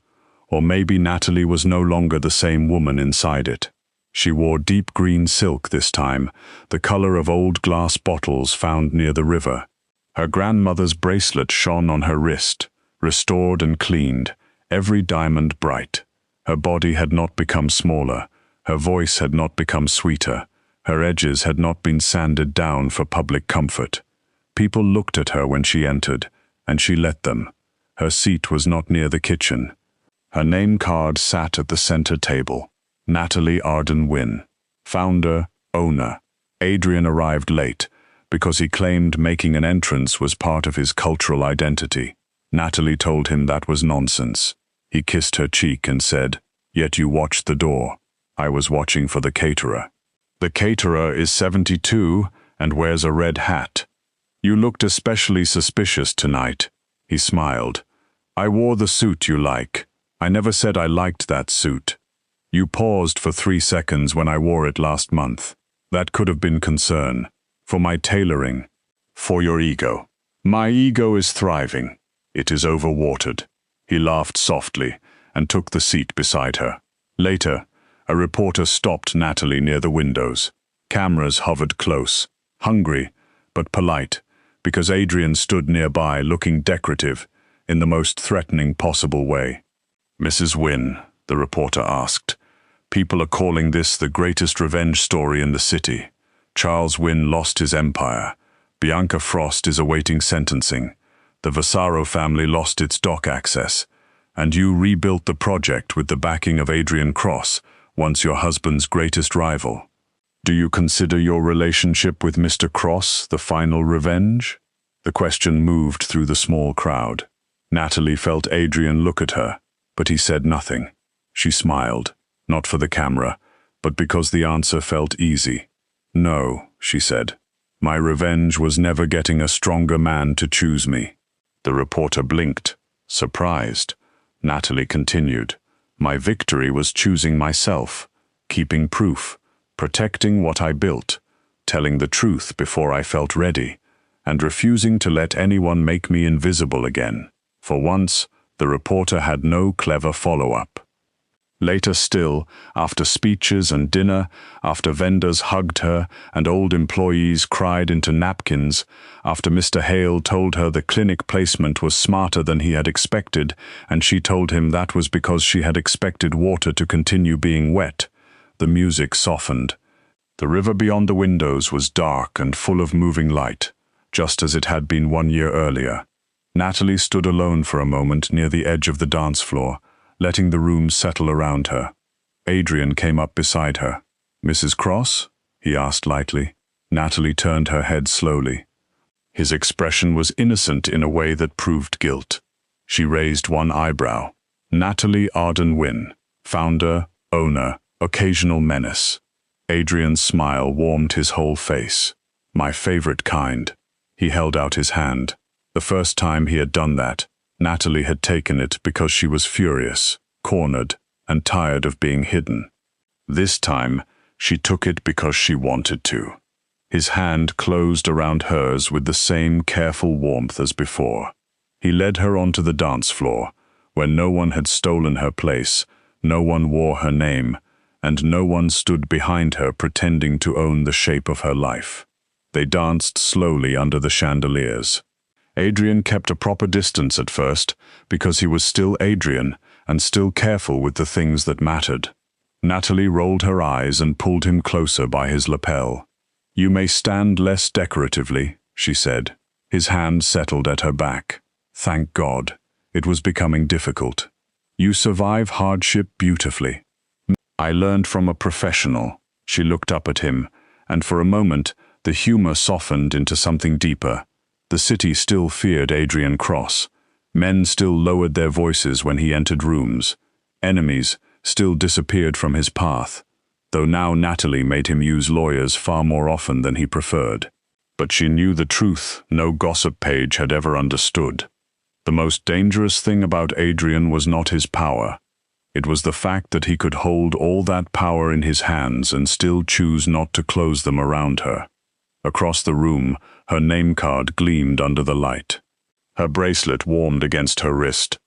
or maybe Natalie was no longer the same woman inside it. She wore deep green silk this time, the color of old glass bottles found near the river. Her grandmother's bracelet shone on her wrist, restored and cleaned, every diamond bright. Her body had not become smaller, her voice had not become sweeter, her edges had not been sanded down for public comfort. People looked at her when she entered, and she let them. Her seat was not near the kitchen. Her name card sat at the center table. Natalie Wynn, founder, owner. Adrian arrived late, because he claimed making an entrance was part of his cultural identity. Natalie told him that was nonsense. He kissed her cheek and said, "Yet you watched the door. I was watching for the caterer. The caterer is 72 and wears a red hat. You looked especially suspicious tonight." He smiled. "I wore the suit you like. I never said I liked that suit. You paused for 3 seconds when I wore it last month. That could have been concern. For my tailoring. For your ego. My ego is thriving. It is overwatered." He laughed softly and took the seat beside her. Later, a reporter stopped Natalie near the windows. Cameras hovered close, hungry but polite, because Adrian stood nearby looking decorative in the most threatening possible way. "Mrs. Wynn," the reporter asked, "people are calling this the greatest revenge story in the city. Charles Wynn lost his empire. Bianca Frost is awaiting sentencing. The Vasaro family lost its dock access. And you rebuilt the project with the backing of Adrian Cross, once your husband's greatest rival. Do you consider your relationship with Mr. Cross the final revenge?" The question moved through the small crowd. Natalie felt Adrian look at her, but he said nothing. She smiled, not for the camera, but because the answer felt easy. "No," she said. "My revenge was never getting a stronger man to choose me." The reporter blinked, surprised. Natalie continued, "My victory was choosing myself, keeping proof, protecting what I built, telling the truth before I felt ready, and refusing to let anyone make me invisible again." For once, the reporter had no clever follow-up. Later still, after speeches and dinner, after vendors hugged her and old employees cried into napkins, after Mr. Hale told her the clinic placement was smarter than he had expected, and she told him that was because she had expected water to continue being wet, the music softened. The river beyond the windows was dark and full of moving light, just as it had been 1 year earlier. Natalie stood alone for a moment near the edge of the dance floor, letting the room settle around her. Adrian came up beside her. "Mrs. Cross?" he asked lightly. Natalie turned her head slowly. His expression was innocent in a way that proved guilt. She raised one eyebrow. "Natalie Wynn, founder, owner, occasional menace." Adrian's smile warmed his whole face. "My favorite kind." He held out his hand. The first time he had done that, Natalie had taken it because she was furious, cornered, and tired of being hidden. This time, she took it because she wanted to. His hand closed around hers with the same careful warmth as before. He led her onto the dance floor, where no one had stolen her place, no one wore her name, and no one stood behind her pretending to own the shape of her life. They danced slowly under the chandeliers. Adrian kept a proper distance at first, because he was still Adrian and still careful with the things that mattered. Natalie rolled her eyes and pulled him closer by his lapel. "You may stand less decoratively," she said. His hand settled at her back. Thank God. It was becoming difficult. "You survive hardship beautifully." "I learned from a professional." She looked up at him, and for a moment the humor softened into something deeper. The city still feared Adrian Cross. Men still lowered their voices when he entered rooms. Enemies still disappeared from his path, though now Natalie made him use lawyers far more often than he preferred. But she knew the truth no gossip page had ever understood. The most dangerous thing about Adrian was not his power. It was the fact that he could hold all that power in his hands and still choose not to close them around her. Across the room, her name card gleamed under the light. Her bracelet warmed against her wrist.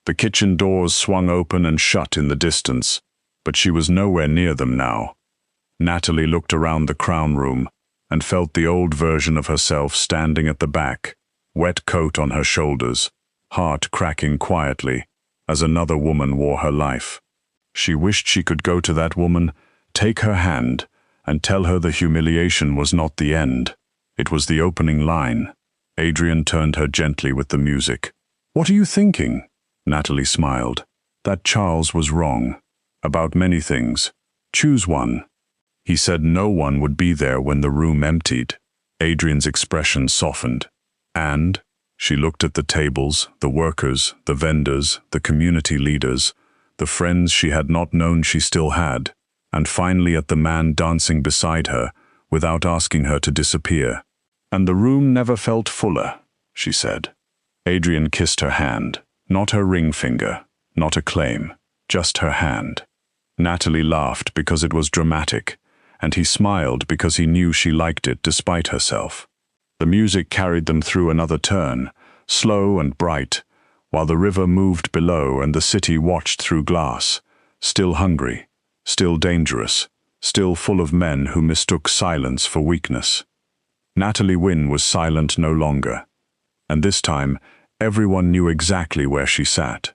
The kitchen doors swung open and shut in the distance, but she was nowhere near them now. Natalie looked around the crown room and felt the old version of herself standing at the back, wet coat on her shoulders, heart cracking quietly as another woman wore her life. She wished she could go to that woman, take her hand, and tell her the humiliation was not the end. It was the opening line. Adrian turned her gently with the music. "What are you thinking?" Natalie smiled. "That Charles was wrong. About many things. Choose one." He said no one would be there when the room emptied. Adrian's expression softened. And she looked at the tables, the workers, the vendors, the community leaders, the friends she had not known she still had, and finally at the man dancing beside her without asking her to disappear. "And the room never felt fuller," she said. Adrian kissed her hand, not her ring finger, not a claim, just her hand. Natalie laughed because it was dramatic, and he smiled because he knew she liked it despite herself. The music carried them through another turn, slow and bright, while the river moved below and the city watched through glass, still hungry, still dangerous, still full of men who mistook silence for weakness. Natalie Wynn was silent no longer, and this time everyone knew exactly where she sat.